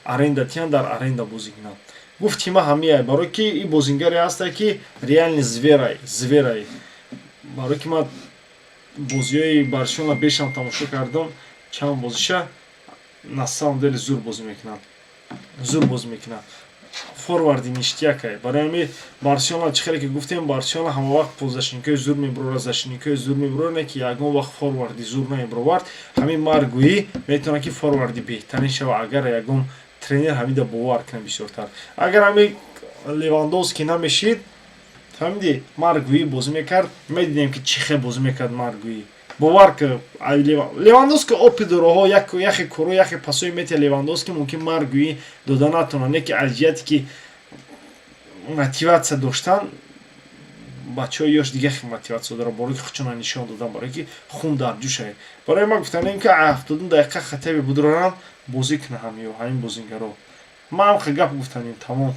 аренда тиян дар аренда бозӣ кунанд. гуфти ма ҳамияй, барое ки ин бозингаре ҳастае ки реальни зверай. барое ки ман бозиҳои Барселона бешам тамошо кардам, чанд бозиша на самом деле зур бозӣ мекунанд. форварди ништиякай. Барои ҳамин Барселона чӣ хеле ки гуфтем, Барселона ҳама вақт позишинкои зур мебурора, зашинкои зур мебурора, не ки ягон вақт форварди зур намебуровард. Ҳамин Маргуи метавонад ки форварди беҳтарин шава, агар ягон тренер ҳамида бовар кунад бисёртар. Агар ҳамин Левандовски намешид, фаҳмиди, Маргуи бозӣ мекард, медидем ки чӣ хел бозӣ мекард Маргуи. Бовар ки Левандовски опит дороҳо яхе кӯро яхе пасои мете Левандовски мумкин Маргуи дода натонад, не ки аз ҷиҳате ки мотиватсия доштан бачаҳои ёш дига хел мотиватсия дорад, барои ки худшона нишон додан, барои ки хун дар ҷӯшае. Барои ман гуфтанем ки 70 дақиқа хатаби будорам бозӣ кунад ҳамин бозингаро. Ман ҳам гап гуфтанем тамом.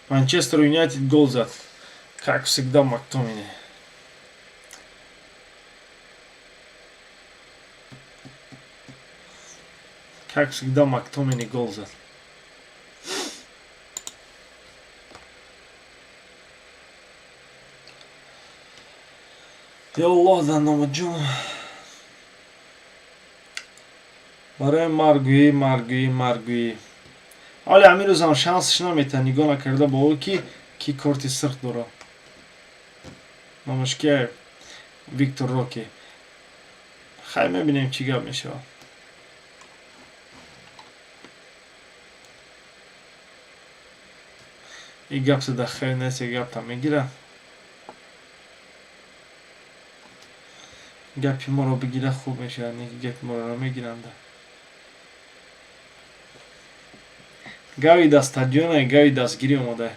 Манчестер Юнайтед гол зад. Как всегда Мактомини. Как всегда Мактомини гол зад. Я Аллах дар номи ҷон. Барои Маргуи. Ҳоли ҳамин рӯзам шансш наметад, нигоҳ накарда ба ӯ ки корти сирх дорад. Номаш кия? Виктор Роки. Хай мебинем чӣ гап мешавад. И гап зада хайр нест, гапта мегирад. Гапи моро бигирад хуб мешавад, не ки гапи моро намегиранда. Гави дар стадиона, гави дастгирӣ омода.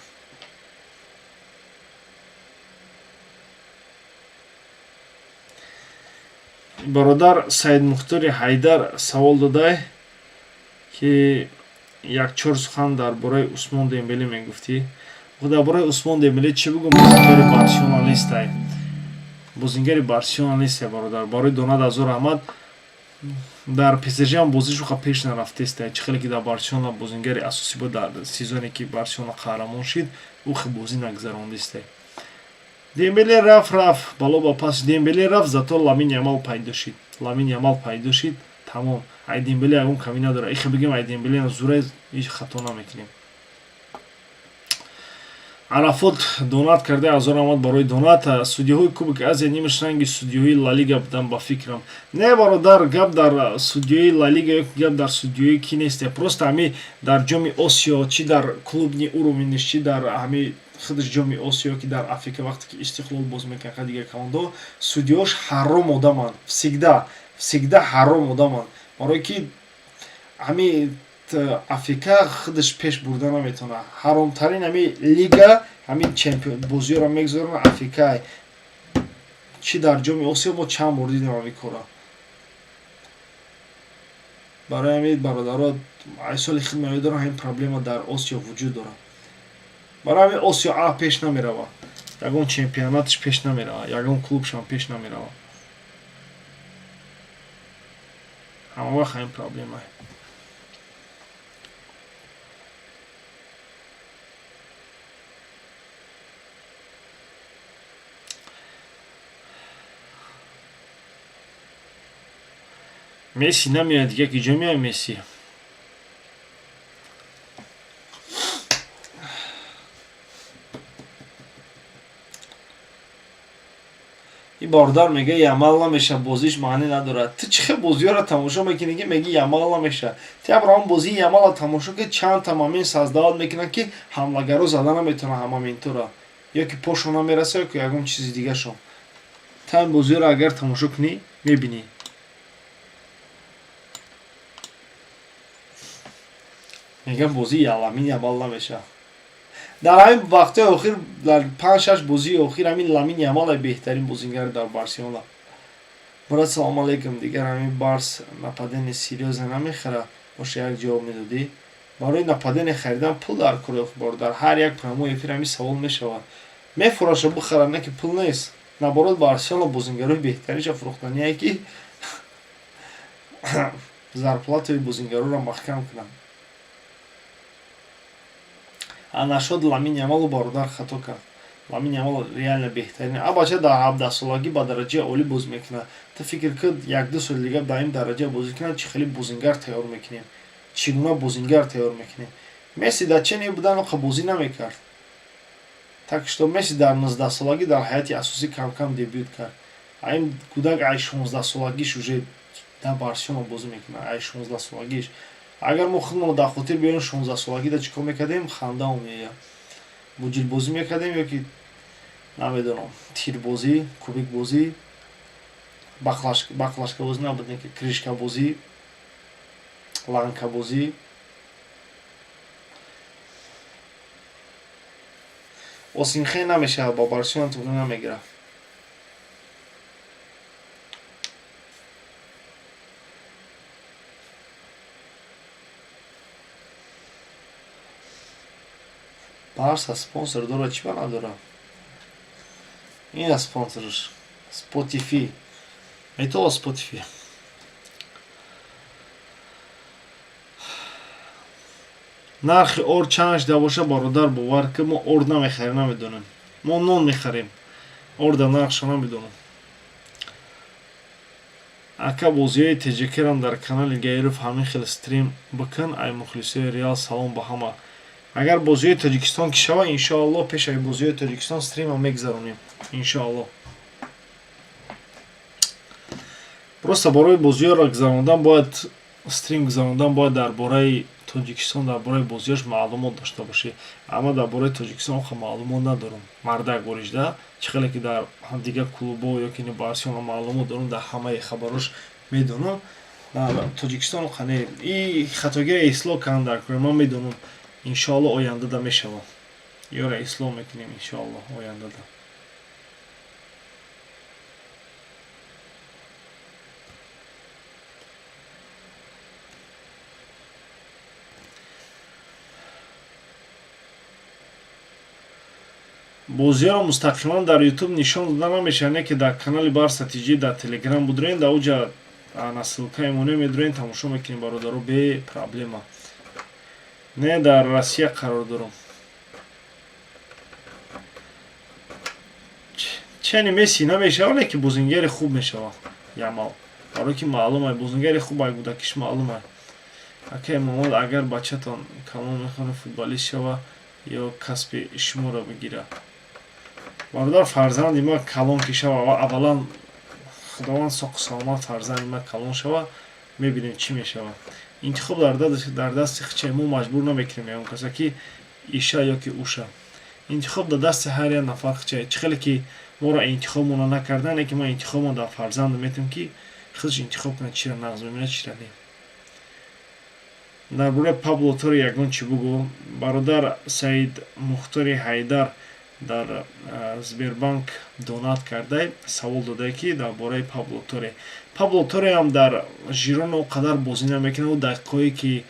Бародар Саид Мухтори Ҳайдар савол додай ки як-чор сухан дар бораи Усмон Дембеле мегуфтӣ. Дар бораи Усмон Дембеле чӣ бигӯм? Бозингари Барселона нестай. Бозингари Барселона нестай бародар. Барои Донат Азор Аҳмад дар ПСЖ ҳам бозишуха пеш нарафтестай. Чӣ хеле ки дар Барселона бозингари асосӣ буд дар сезоне ки Барселона қаҳрамон шид, ӯ хел бозӣ нагзарондестай. Дембеле рафт бало ба пас. Дембеле рафт, зато Ламин Ямал пайдо шид. Тамом. Ай Дембеле ягон камӣ надорад. Ихе бигем ай Дембеле зура ҳеҷ хато намекунем. Арафот Донат карда Азор Аҳмад барои Донат судиҳои Кубоки Азия нимаш ранги судиҳои Ла Лига будан ба фикрам. Не бародар, гап дар судиҳои Ла Лига ё гап дар судиҳои ки несте. Просто ҳами дар ҷоми Осиё, чи дар клубни уровниш, чи дар ҳами худаш ҷоми Осиё ки дар Африка вақте ки Истиқлол боз мекард дига командо, судиҳош ҳаром одаманд. Всегда ҳаром одаманд. Барои ки ҳами Африка худаш пеш бурда наметавонад. Ҳаромтарин ҳами лига, ҳамин чемпион бозиёро мегузоранд Африка. Чи дар ҷоми Осиё мо чанд бор дидем ҳамин кора. Барои ҳамин бародаро ай соли худ меёдорам ҳамин проблема дар Осиё вуҷуд дорад. Барои ҳамин Осиё пеш намеравад. Ягон чемпионатш пеш намеравад. Ягон клубшам пеш намеравад. Ҳама вақт ҳамин проблема. Месси намеяд дига, киҷо меяд Месси? И бордар мега Ямал намеша, бозиш маъне надорад. Ту чӣ хел бозиёро тамошо мекунӣ ки меги Ямал намеша? Ти абрам бозии Ямала тамошо ки чандта момент саздават мекунад ки ҳамлагаро зада наметавонад ҳама моментора. Ё ки пошо намераса, ё ки ягон чизи дигашо. Та ин бозиёро агар тамошо кунӣ, мебинӣ. Мегам бозии Ламин Ямал намеша. дар ҳамин вақтҳои охир, дар 5-6 бозии охир ҳамин Ламин Ямал беҳтарин бозингар дар Барселона. Мурод салому алейкум. Дигар ҳамин Барс нападени серьёзне намехарад. Боша як ҷавоб медодӣ. Барои нападене харидан пул дар кори бар. Дар ҳар як прямои эфир ҳамин савол мешавад. Мефуроша бихарад, не ки пул нест. Наоборот Барселона бозингарои беҳтариша фурӯхтанияе ки зарплатаи бозингароро маҳкам кунанд. Нашод Ламин Ямалу бародар хато кард. Ламин Ямал реально беҳтарин. Бача дар 17 солагӣ ба дараҷаи олӣ бозӣ мекунад. Ту фикр кун 1-2 соли дига ба ин дараҷа бозӣ кунад, чӣ хеле бозингар тайёр мекунем. чигуна бозингар тайёр мекунем. Месси дар чени будан оқа бозӣ намекард. Так што Месси дар 19-солагӣ дар ҳайати асосӣ кам-кам дебют кард. Ин кӯдак ай 16-солагиш уже дар Барселона бозӣ мекунад. Ай 16-солагиш. Агар мо худмонро дар хотир биёрем 16-солагида чӣ кор мекардем, хандаам меояд. Буҷилбозӣ мекардем ё ки намедонам, тирбозӣ, кубикбозӣ, баклашкабозӣ набудем ки кришкабозӣ, ланкабозӣ. Осимхен намешавад, ба Барселона тугна намегирад. Барса спонсор дорад, чиба надорад? Ин спонсорш Spotify. Метола Spotify. нархи ор чанд давоша бародар бовар ки мо ор намехарем, намедонем. Мо нон мехарем, орда нархша намедонем. ака бозиҳои таҷикиам дар канали Гайров ҳамин хел стрим бикун. Ай мухлисои Реал, салом ба ҳама. Агар бозиҳои Тоҷикистон ки шава, иншоалло пешаи бозиҳои Тоҷикистон стримам мегузаронем, иншоалло. Просто барои бозиҳоро гузарондан бояд, стрим гузарондан бояд дар бораи Тоҷикистон, дар бораи бозиҳош маълумот дошта бошӣ. Ама дар бораи Тоҷикистон оха маълумот надорам. Мардак боришда чӣ хеле ки дар дигар клубҳо ё ки Барселона маълумот дорам, дар ҳамаи хабарош медонам. Дар Тоҷикистон оха не. И хатогиро ислоҳ кардам дар кор, ман медонам иншоалло ояндада мешавад. Ёра ислоҳ мекунем иншоалло ояндада. бозиҳоро мустақиман дар YouTube нишон дода намешавад, не ки дар канали Барса TG дар Telegram будурен, дар уҷа ана ссилка имоне медурен, тамошо мекунем бародаро бе проблема. Не дар Россия қарор дорам. чени Месси намешавад, не ки бозингари хуб мешавад. Ямал барои ки маълум ай бозингари хуб ай кӯдакиш маълум ай. Акай Мамад агар бачатон калон мехоне футболист шава ё касби шуморо бигира. Бародар фарзанди ма калон ки шава, аввалан худованд соқу саломат фарзанди ма калон шава, мебинем чӣ мешавад. Интихоб дар дасти хичаи мо маҷбур намекунем ягон каса ки иша ё ки уша. Интихоб дар дасти ҳар як нафар хичаи. Чӣ хеле ки моро интихобмона накардан, не ки ман интихобмо дар фарзандам метавонам ки худш интихоб кунад, чиро нағз бимонад, чиро не. дар бораи Пабло Тори ягон чӣ бугӯ. Бародар Саид Мухтори Ҳайдар дар Сбербанк донат кардай, савол додай ки дар бораи Пабло Тори. Пабло Тори ҳам дар Жирона он қадар бозӣ намекунад. Ӯ дақиқаҳое ки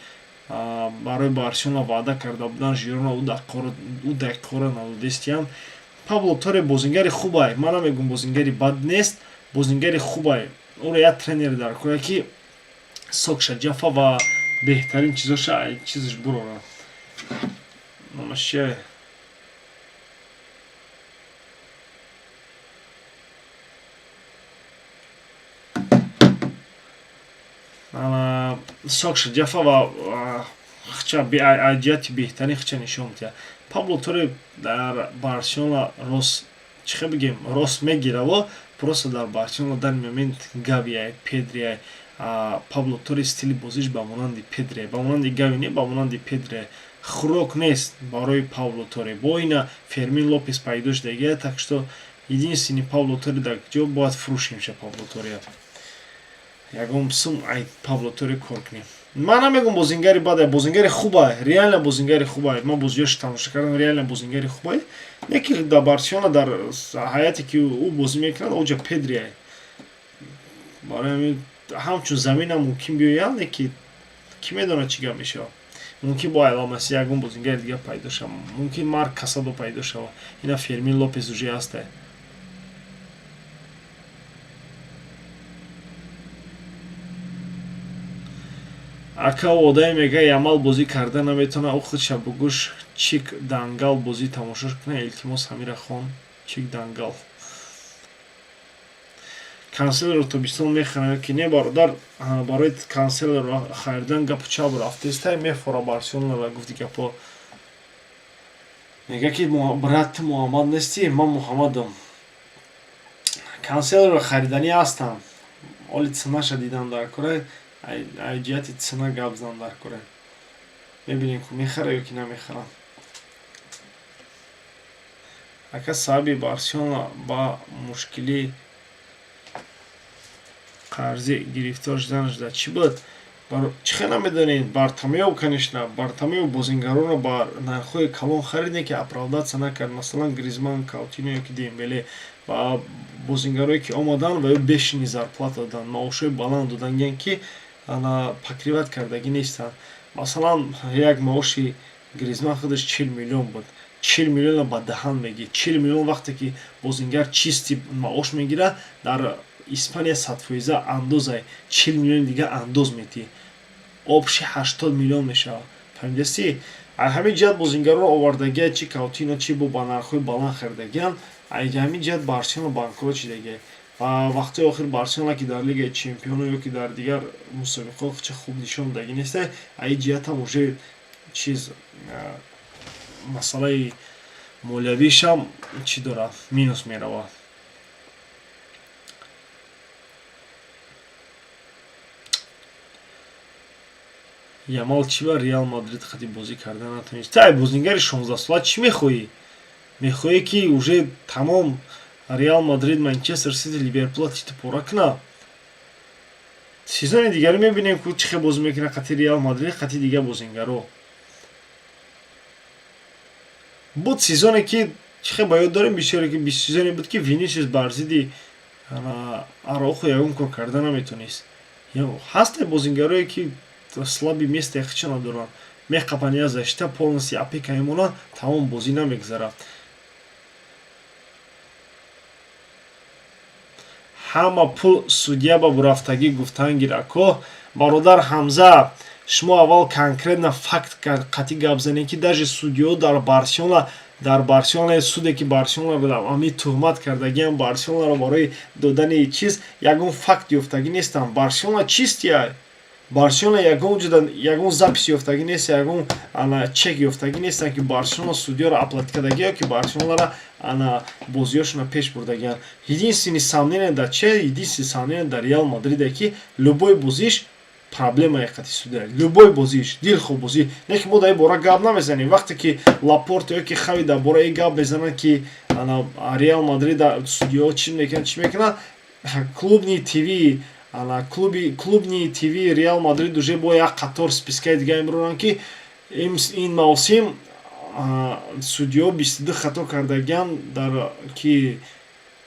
барои Барселона ваъда карда буданд Жирона ӯ дақиқаҳоро надодистиям. Пабло Тори бозингари хуб ай. Ман намегӯям бозингари бад нест, бозингари хуб ай. ӯро як тренери дар кора ки Сокша Ҷафа ва беҳтарин чизош бурорад. Номашия Сокша Ҷафа ва хча аҷияти беҳтарин хча нишон медиҳад. Пабло Тори дар Барселона рост чӣ бигем рост мегираву просто дар Барселона дар момент Гави ай, Педри ай. Пабло Тори стили бозиш ба монанди Педри, ба монанди Гави не, ба монанди Педри. Хӯрок нест барои Пабло Тори. Бо ина Фермин Лопес пайдош дегия, так што единствени Пабло Тори дар ҷо бояд фурӯш меша Пабло Тори. Ягон сум ай Пабло Тори кор кунем. Ман намегӯям бозингари бад ай, бозингари хуб ай, реально бозингари хуб ай. Ман бозиёш тамошо кардам, реально бозингари хуб ай. Не ки дар Барселона дар ҳаяте ки ӯ бозӣ мекунад, оҷа Педри ай. Барои ҳамчун заминам мумкин биёяд, не ки кӣ медонад чӣ гап мешавад. Мумкин бо Айломаси ягон бозингари дигар пайдо шавад, мумкин Марк Касадо пайдо шавад. Ина Фермин Лопес уже ҳаст ай. ака одаме мегӯяд Ямал бозӣ карда наметавонад, ӯ худ шабугӯш Чик Дангал бозӣ тамошош кунад. Илтимос Амира хон Чик Дангал. канцелерро тобистон мехарад ки не бародар барои канцелерро харидан гапу чабу рафтаистай мефора Барселона гуфти гапо мега ки брат Муҳаммад нестӣ, ман Муҳаммадам. Канцелерро харидани ҳастам. Оли ценаша дидан дар кора, ай ҷиҳати цена гап зан дар кора. Мебинем ки мехара ё ки намехара. Ака сабаби Барселона ба мушкили қарзӣ гирифтор шуданаш дар чӣ буд? Чӣ хела медонед? Бартомеу, конечно, Бартомеу бозингаронро ба нархҳои калон хариде ки оправдатсия накард. Масалан, Гризман, Каутиньо ёки Дембеле ва бозингароне ки омадан ва ё бешини зарплата доданд, маошҳои баланд доданд ки покриват кардагӣ нестанд. Масалан, як маоши Гризман худаш 40 миллион буд. 40 миллион ба даҳан мегӣ. 40 миллион вақте ки бозингар чисти маош мегирад, дар Испания 100% андозай 40 миллион дига андоз метӣ. Обши 80 миллион мешавад. Фаҳмидасӣ? Ҳамин ҷиҳат бозингарро овардагия чи Каутино чи бо ба нархҳои баланд харидагиан, ҳамин ҷиҳат Барселона банкрот шудагия. Ва вақтии охир Барселона ки дар Лигаи Чемпионо ё ки дар дигар мусобиқаҳо чӣ хуб нишон додагӣ нестай, ин ҷиҳатам уже чиз масъалаи молиявишам чӣ дорад, минус меравад. Ямал чӣ ба Реал Мадрид хати бозӣ карда натонист? Тай бозингари 16 сола чӣ мехоҳӣ? Мехоҳӣ ки уже тамом Реал Мадрид, Манчестер Сити, Ливерпул титу пора куна? Сезони дигари мебинем ки чӣ хел бозӣ мекунад хати Реал Мадрид, хати дига бозингаро. Буд сезоне ки чӣ хел ба ёд дорем бисёре ки сезоне буд ки Винисиус бар зидди Араухо ягон кор карда наметонист. Ҳастай бозингарое ки слаби место яхча надоранд. Меқапанд я защита полностью опека мемонанд, тамом бозӣ намегзарад. Ҳама пул судя ба бурафтагӣ гуфтан гирако. Бародар Ҳамза, шумо аввал конкретно факт қатъӣ гап занед ки даже судиё дар Барселона суде ки Барселона ами тӯҳмат кардагиам Барселонаро барои додани чиз ягон факт ёфтагӣ нестанд. Барселона чистия? Барселона ягон запис ёфтагӣ нест, ягон чек ёфтагӣ нестанд ки Барселона судиёро оплат кардагӣ ё ки Барселонара бозиёшона пеш бурдагианд. Единственное сомнение дар че? Единственное сомнение дар Реал Мадриде ки любой бозиш проблема қати судия. Любой бозиш, дилхоҳ бозӣ. Не ки мо дар ин бора гап намезанем. Вақте ки Лапорта ё ки Хави дар бораи гап мезананд ки Реал Мадрида судиё чӣ мекунад, клубни ТВ Реал Мадрид уже бо як қатор спискаи дига мебуранд ки ин мавсим судиё 22 хато кардагианд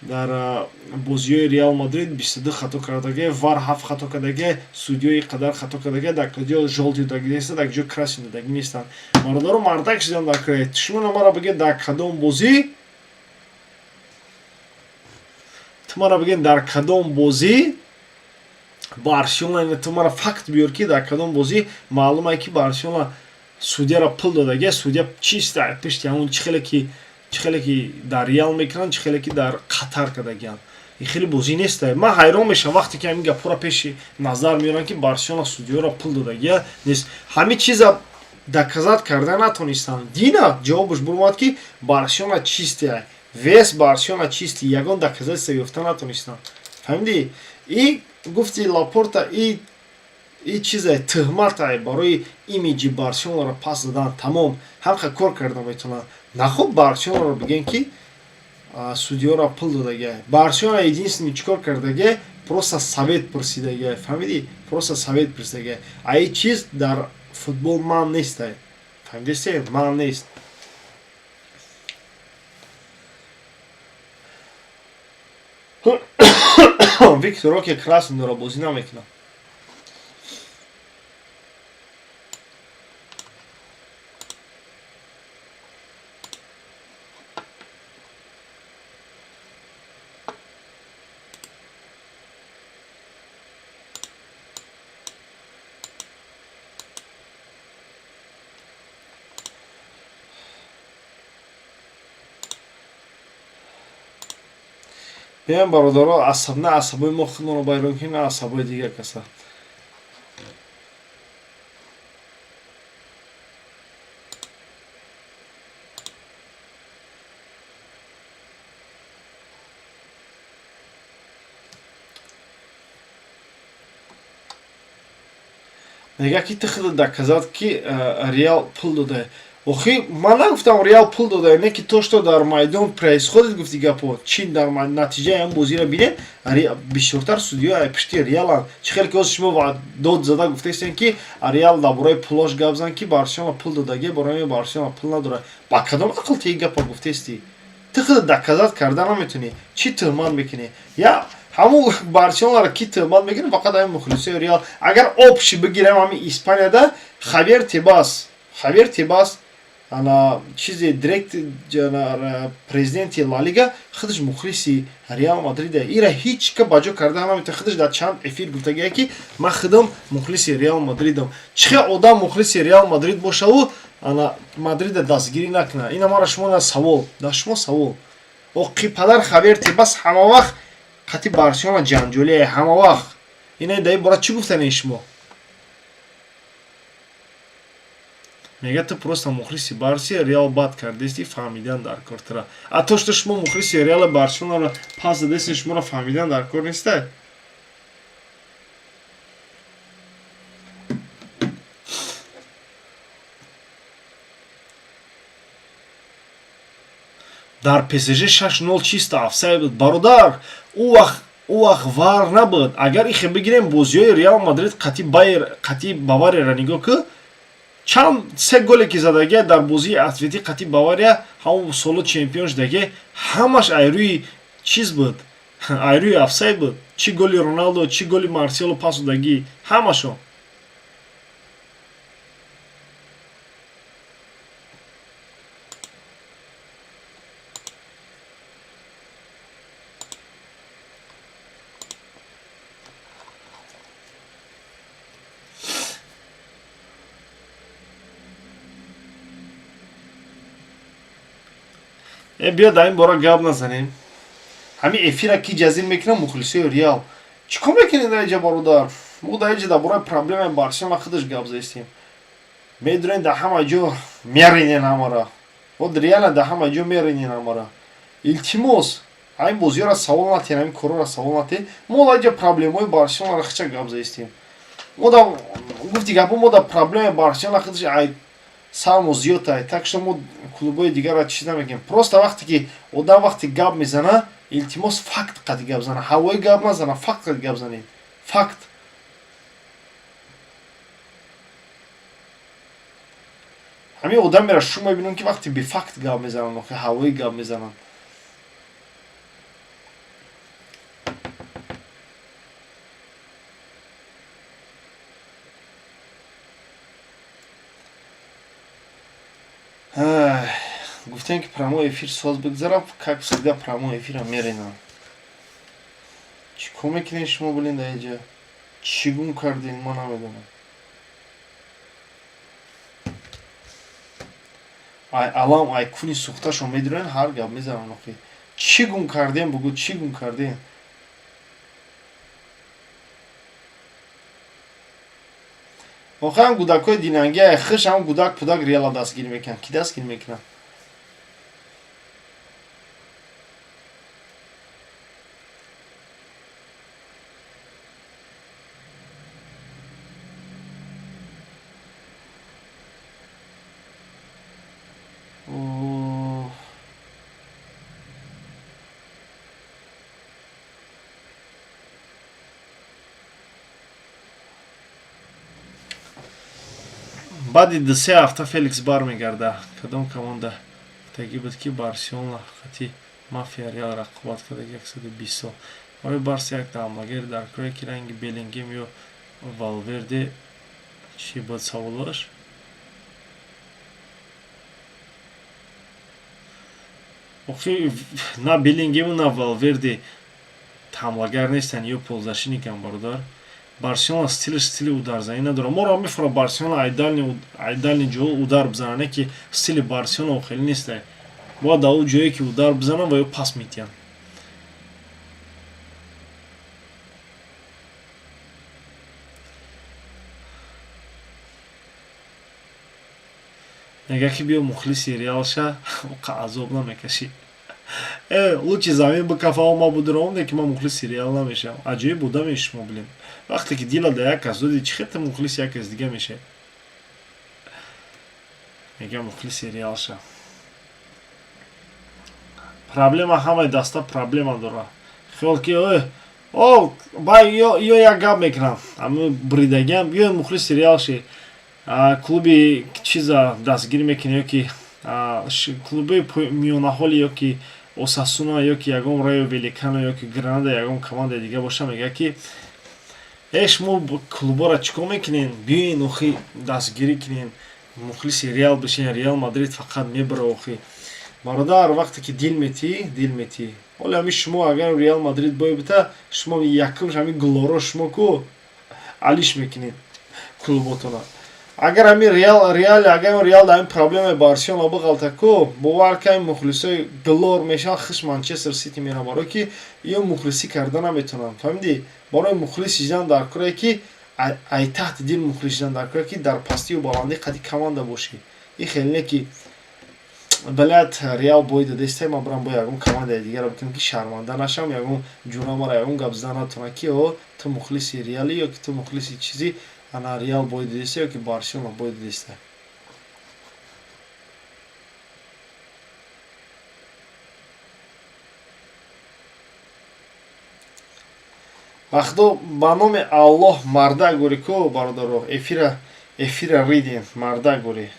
дар бозиёи Реал Мадрид 22 хато кардагия, вар 7 хато кардагия, судиё ин қадар хато кардагия, дар кадиё жолти додагӣ нестанд, дар кадиё краси додагӣ нестанд. Мародаро мардак шудан дар кадиё. Шумо намара бигед дар кадом бозӣ? Тумара бигед дар кадом бозӣ? Барселона ту мара факт биёр ки дар кадом бозӣ маълум ай ки Барселона судяро пул додагия, судя чиста пишти ҳамун чӣ хеле ки дар Реал мекунанд, чӣ хеле ки дар Қатар кардагианд. Ин хеле бозӣ неста. Ман ҳайрон мешавам вақте ки ҳамин гапҳоро пеши назар меоранд ки Барселона судиёро пул додагия нест. Ҳамин чиза доказат карда натонистанд. Дина ҷавобаш бурмад ки Барселона чистия. Вес Барселона чисти. Ягон доказатсия ёфта натонистанд. Фаҳмидӣ? И гуфти Лапорта и чизай тӯҳматай барои имиҷи Барселонаро пас задан. Тамом ҳамқа кор карда метавонанд. Нахоб Барселонаро бигем ки судиёро пул додагия. Барселона единственный чикор кардагия, просто совет пурсидагия. Фаҳмидӣ? Просто совет пурсидагия. Ай чиз дар футбол маън нестай. Фаҳмидасе? Маън нест. Виктор Оке Краснодаро бозӣ намекунад. Benim barodaro asab ne asabı mı khudunu bayron ki ne asabı diğer kasa. Meга ки ты худа доказать ки Реал пул додае. Охи ман нагуфтам Реал пул додае, не ки то что дар майдон происходит гуфти гапо. Чин дар натиҷаи ҳам бозиро бинед, бисёртар судиёи пишти Реалан. Чӣ хел ки ҳозир шумо дод зада гуфтаистед ки Реал дар бораи пулош гап зан ки Барселона пул додаги, бораи Барселона пул надорад. Ба кадом ақл ти ин гапа гуфтаистӣ? Ты худа доказать карда наметунӣ. Чӣ тӯҳмат мекунӣ? Я ҳамун Барселонаро ки тӯҳмат мекунӣ, фақат ҳамин мухлисои Реал. Агар обши бигирем ҳамин Испанияда, Хавьер Тебас ана чизе директ президенти Ла Лига худаш мухлиси Реал Мадрида. Ира ҳеҷ ка ба ҷо карда наметавонад. Худаш дар чанд эфир гуфтагие ки ман худам мухлиси Реал Мадридам. Чӣ хел одам мухлиси Реал Мадрид бошаву ана Мадрида дастгирӣ накунад? Ина мара шумо на савол, дар шумо савол. Оқи падар Хавьер Тебас ҳама вақт қати Барселона ҷанҷолие, ҳама вақт. Ина дар ин бора чӣ гуфтанед шумо? Мега ту просто мухлиси Барси Реал бад кардести, фаҳмидан дар кортира. А то што шумо мухлиси Реал Барселонаро пас дадести, шуморо фаҳмидан дар кор неста? Дар ПСЖ 6-0 чиста офсайд буд. Бародар, у вақт вар набуд. Агар ихе бигирем бозиҳои Реал Мадрид қати Баварияро нигоҳ кӯ. Чанд се голе ки задагия дар бозии Атвети қати Бавария, ҳамон соло чемпион шудагия, ҳамаш айрӯи чиз буд. Айрӯи офсайд буд. Чӣ голи Роналдо, чӣ голи Марсело пас додагӣ, ҳамашон. Бия дар ин бора гап назанем. Ҳамин эфира ки ҷазир мекунам мухлисои Реал. Чӣ кор мекунед дар инҷа бародар? Мо дар инҷа дар бораи проблемаи Барселона худаш гап заистем. Медонед дар ҳама ҷо меринен ҳамаро. Вот реально дар ҳама ҷо меринен ҳамаро. Илтимос, ҳамин бозиёро савол натен, ҳамин корро савол натен. Мо дар инҷа проблемаи Барселонаро хича гап заистем. Мо дар гуфти гапо мо дар проблемаи Барселона худаш ай саму зиёд ай. Так што мо клубои дигарро чиз намекунем. Просто вақте ки одам вақте гап мезана, илтимос факт қати гап зана. Ҳавои гап назана, факт қати гап занед. Факт. ҳамин одамеро шумо мебинем ки вақте бефакт гап мезананд, охи ҳавои гап мезананд. Гуфтем ки прямой эфир соз бигзарам, как всегда прямой эфира меринам. Чӣ кор мекунед шумо билин дар инҷа? Чӣ гум кардин, ман намедонам. Ай алам, ай куни сухташон медонен ҳар гап мезанан охи. Чӣ гум кардем бугӯ, чӣ гум кардем? охи ҳам гудакҳои динангия хиш ҳам гудак пудак Реала дастгирӣ мекунанд. Ки дастгирӣ мекунанд? баъди 2-3 ҳафта Феликс бармегарда. Кадом команда таги буд ки Барселона хати мафия Реал рақобат кардаги 120 сол. Барои Барса як дамлагер дар крои ки ранги Белингем ё Валверде чӣ буд саволаш? охи на Белингему на Валверде ҳамлагар нестанд ё ползашиникам бародар. Барселона стили ударзанӣ надорад. Моро мефаҳмад Барселона айдални ҷо удар бизанад, не ки стили Барселона хеле нест. Бояд дар ӯ ҷое ки удар бизанад ва ё пас метиҳанд. мега ки биё мухлиси Реал ша, азоб намекашӣ. Лучи замин ба кафао ма будуронде ки ман мухлиси Реал намешавам. Аҷоиб одаме шумо билем. Вақте ки дила да як кас доди чӣ хета мухлиси як кас дига мешавӣ? Мега мухлиси Реал ша. Проблема ҳамаи даста проблема дора. Хиёл ки ё як гап мекунам. Ҳамин бридагиам биёед мухлиси Реал шӣ. Клуби чиза дастгирӣ мекунӣ ёки клуби миёнаҳоли ёки Осасуна ёки ягон Райо Великано ёки Гранада ягон командаи дига боша, мега ки шумо клубора чикор мекунен? Биёен охи дастгирӣ кунен, мухлиси Реал бишен. Реал Мадрид фақат мебара охи. Бародар, вақте ки дил метӣ. Оли ҳамин шумо агар Реал Мадрид бое бита, шумо якумш ҳамин гулоро шумо ку алиш мекунед клуботона. Агар ҳамин Реал да ҳамин проблемаи Барселона биғалта ку, бовар ки ҳамин мухлисои гулор мешаванд, хиш Манчестер Сити мера, барои ки ё мухлисӣ карда наметавонанд. Фаҳмидӣ? Барои мухлис шидан дар корае ки ай таҳти дил мухлис шидан дар корае ки дар пастию баландии қади команда бошӣ. И хеле не ки баляд Реал боида дестай ма барам бо ягон командаи дигара бикунам ки шарманда нашавам, ягон ҷуна мара ягон гап зидан натавонад ки ту мухлиси Реалӣ ёки ту мухлиси чизи ана Реал боида дестай ёки Барселона боида дестай. вақто ба номи Аллоҳ марда гӯри ку бародаро, эфира риден марда гӯри.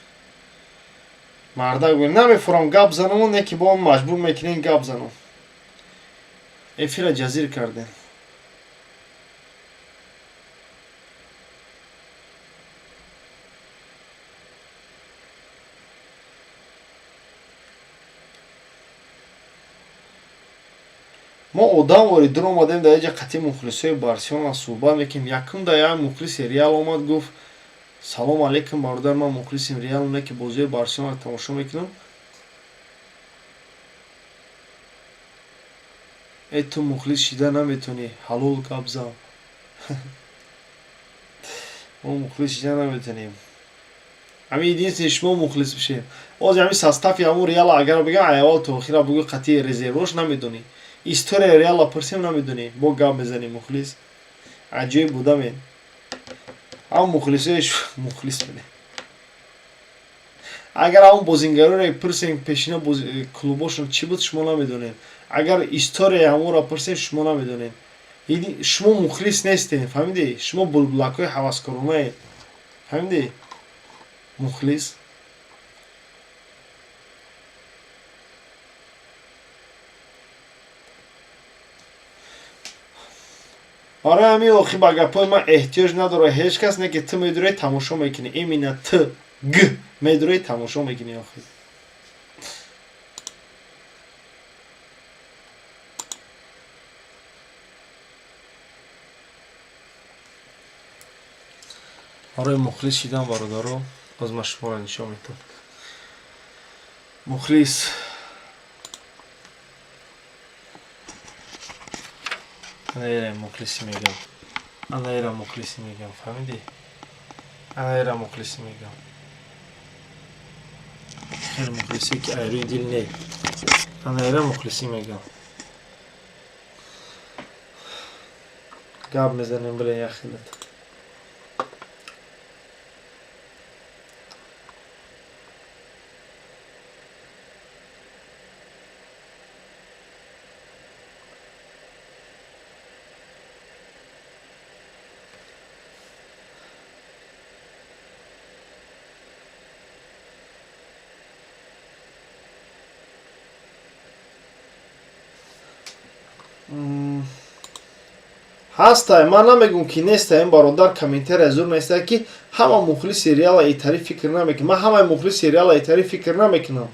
Намефурам гап занам, не ки бо он маҷбур мекунен гап занам. Эфира ҷазир кардем. мо одам ворид дур омадем дар яҷа қатъи мухлисои Барселона суҳбат мекунем. Якум да як мухлиси Реал омад гуфт: салом алейкум бародар, ман мухлиси Реалам, не ки бозии Барселона тамошо мекунам. ту мухлис шида наметонӣ ҳалол гап зан. мо мухлис шида наметонем. ҳамин единствени шумо мухлис бишем. ози ҳамин состафи ҳамун Реала агар бигам айвал то охира бугӯ қатъи резервош намедонӣ. Историяи Реала пурсем намедонӣ. Бо гап мезанӣ мухлис. аҷоиб будаме. ҳамун мухлисоиш мухлис бине. агар ҳамун бозингароре пурсем пешина клубошон чӣ буд шумо намедонед. агар историяи ҳамонро пурсем шумо намедонед. шумо мухлис нестед. фаҳмидӣ? шумо булбулакҳои ҳаваскоронаед. фаҳмидӣ? мухлис барои ҳамин охи ба гапои ман эҳтиёҷ надорад ҳеҷ кас, не ки ту медурӣ тамошо мекунӣ. именно т г медурӣ тамошо мекунӣ. охи барои мухлис шидан бародаро, боз ман шуморо нишон метавам. мухлис анаера мухлиси мегам. анаера мухлиси мегам. фаҳмидӣ? анаера мухлиси мегам. хел мухлиси ки айрӯи дил не. анаера мухлиси мегам. гап мезанем биле яхилат. ҳастай, ман намегум ки нестаем бародар, комментария зур местай ки ҳама мухлиси Реала итари фикр намекунам. ман ҳамаи мухлиси Реала итари фикр намекунам.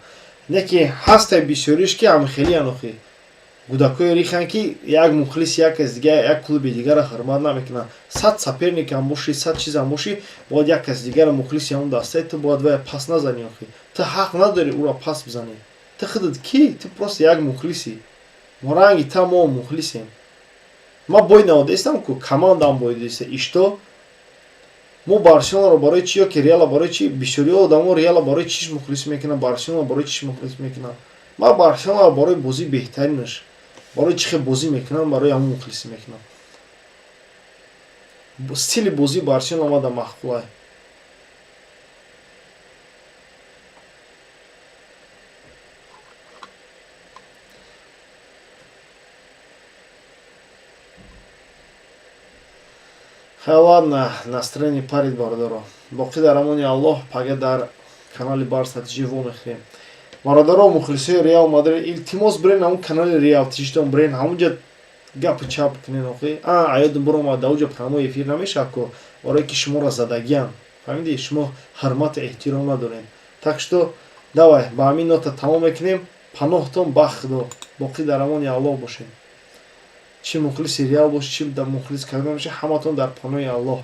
не ки ҳастай бисёриш ки ҳамихели анохи гудакои рихан ки як мухлиси як кас дига як клуби дигара хурмат намекунад. 100 соперникам бошӣ, 100 чизам бошӣ, бояд як кас дигара мухлиси ҳамон дастаи ту бояд вая пас назанӣ. охи ту ҳақ надорӣ уро пас бизанӣ. ту худат ки ту просто як мухлисӣ. мо ранги та мо мухлисем. ма бой наодестам ку командам бой деста ишто мо Барселонаро барои чӣ ёки Реалро барои чӣ бисёриҳо одамо Реалро барои чиш мухлис мекунанд, Барселона барои чиш мухлис мекунанд. Ман Барселонаро барои бозии беҳтаринаш, барои чӣ хел бозӣ мекунанд, барои ҳамон мухлисӣ мекунам. Стили бозии Барселона омада маъқулай. Ладно, настроение парид бародаро. Боқӣ дар амони Аллоҳ, пага дар канали Барса тиҷи вомехӯем. Бародаро мухлисои Реал Мадрид, илтимос бирен ҳамон канали Реал тиҷтон бирен ҳамонҷа гапу чап кунен. Охи аёдум биромад даоҷа прямой эфир намешавад ко барое ки шуморо задагиям. Фаҳмидӣ, шумо ҳурмату эҳтиром надоред. Так что давай ба ҳамин нота тамом мекунем. Паноҳтон ба Худо. Боқӣ дар амони Аллоҳ бошед. Чӣ мухлиси Реал бошед, чӣ мухлис Калон бошед, ҳаматон дар паноҳи Аллоҳ.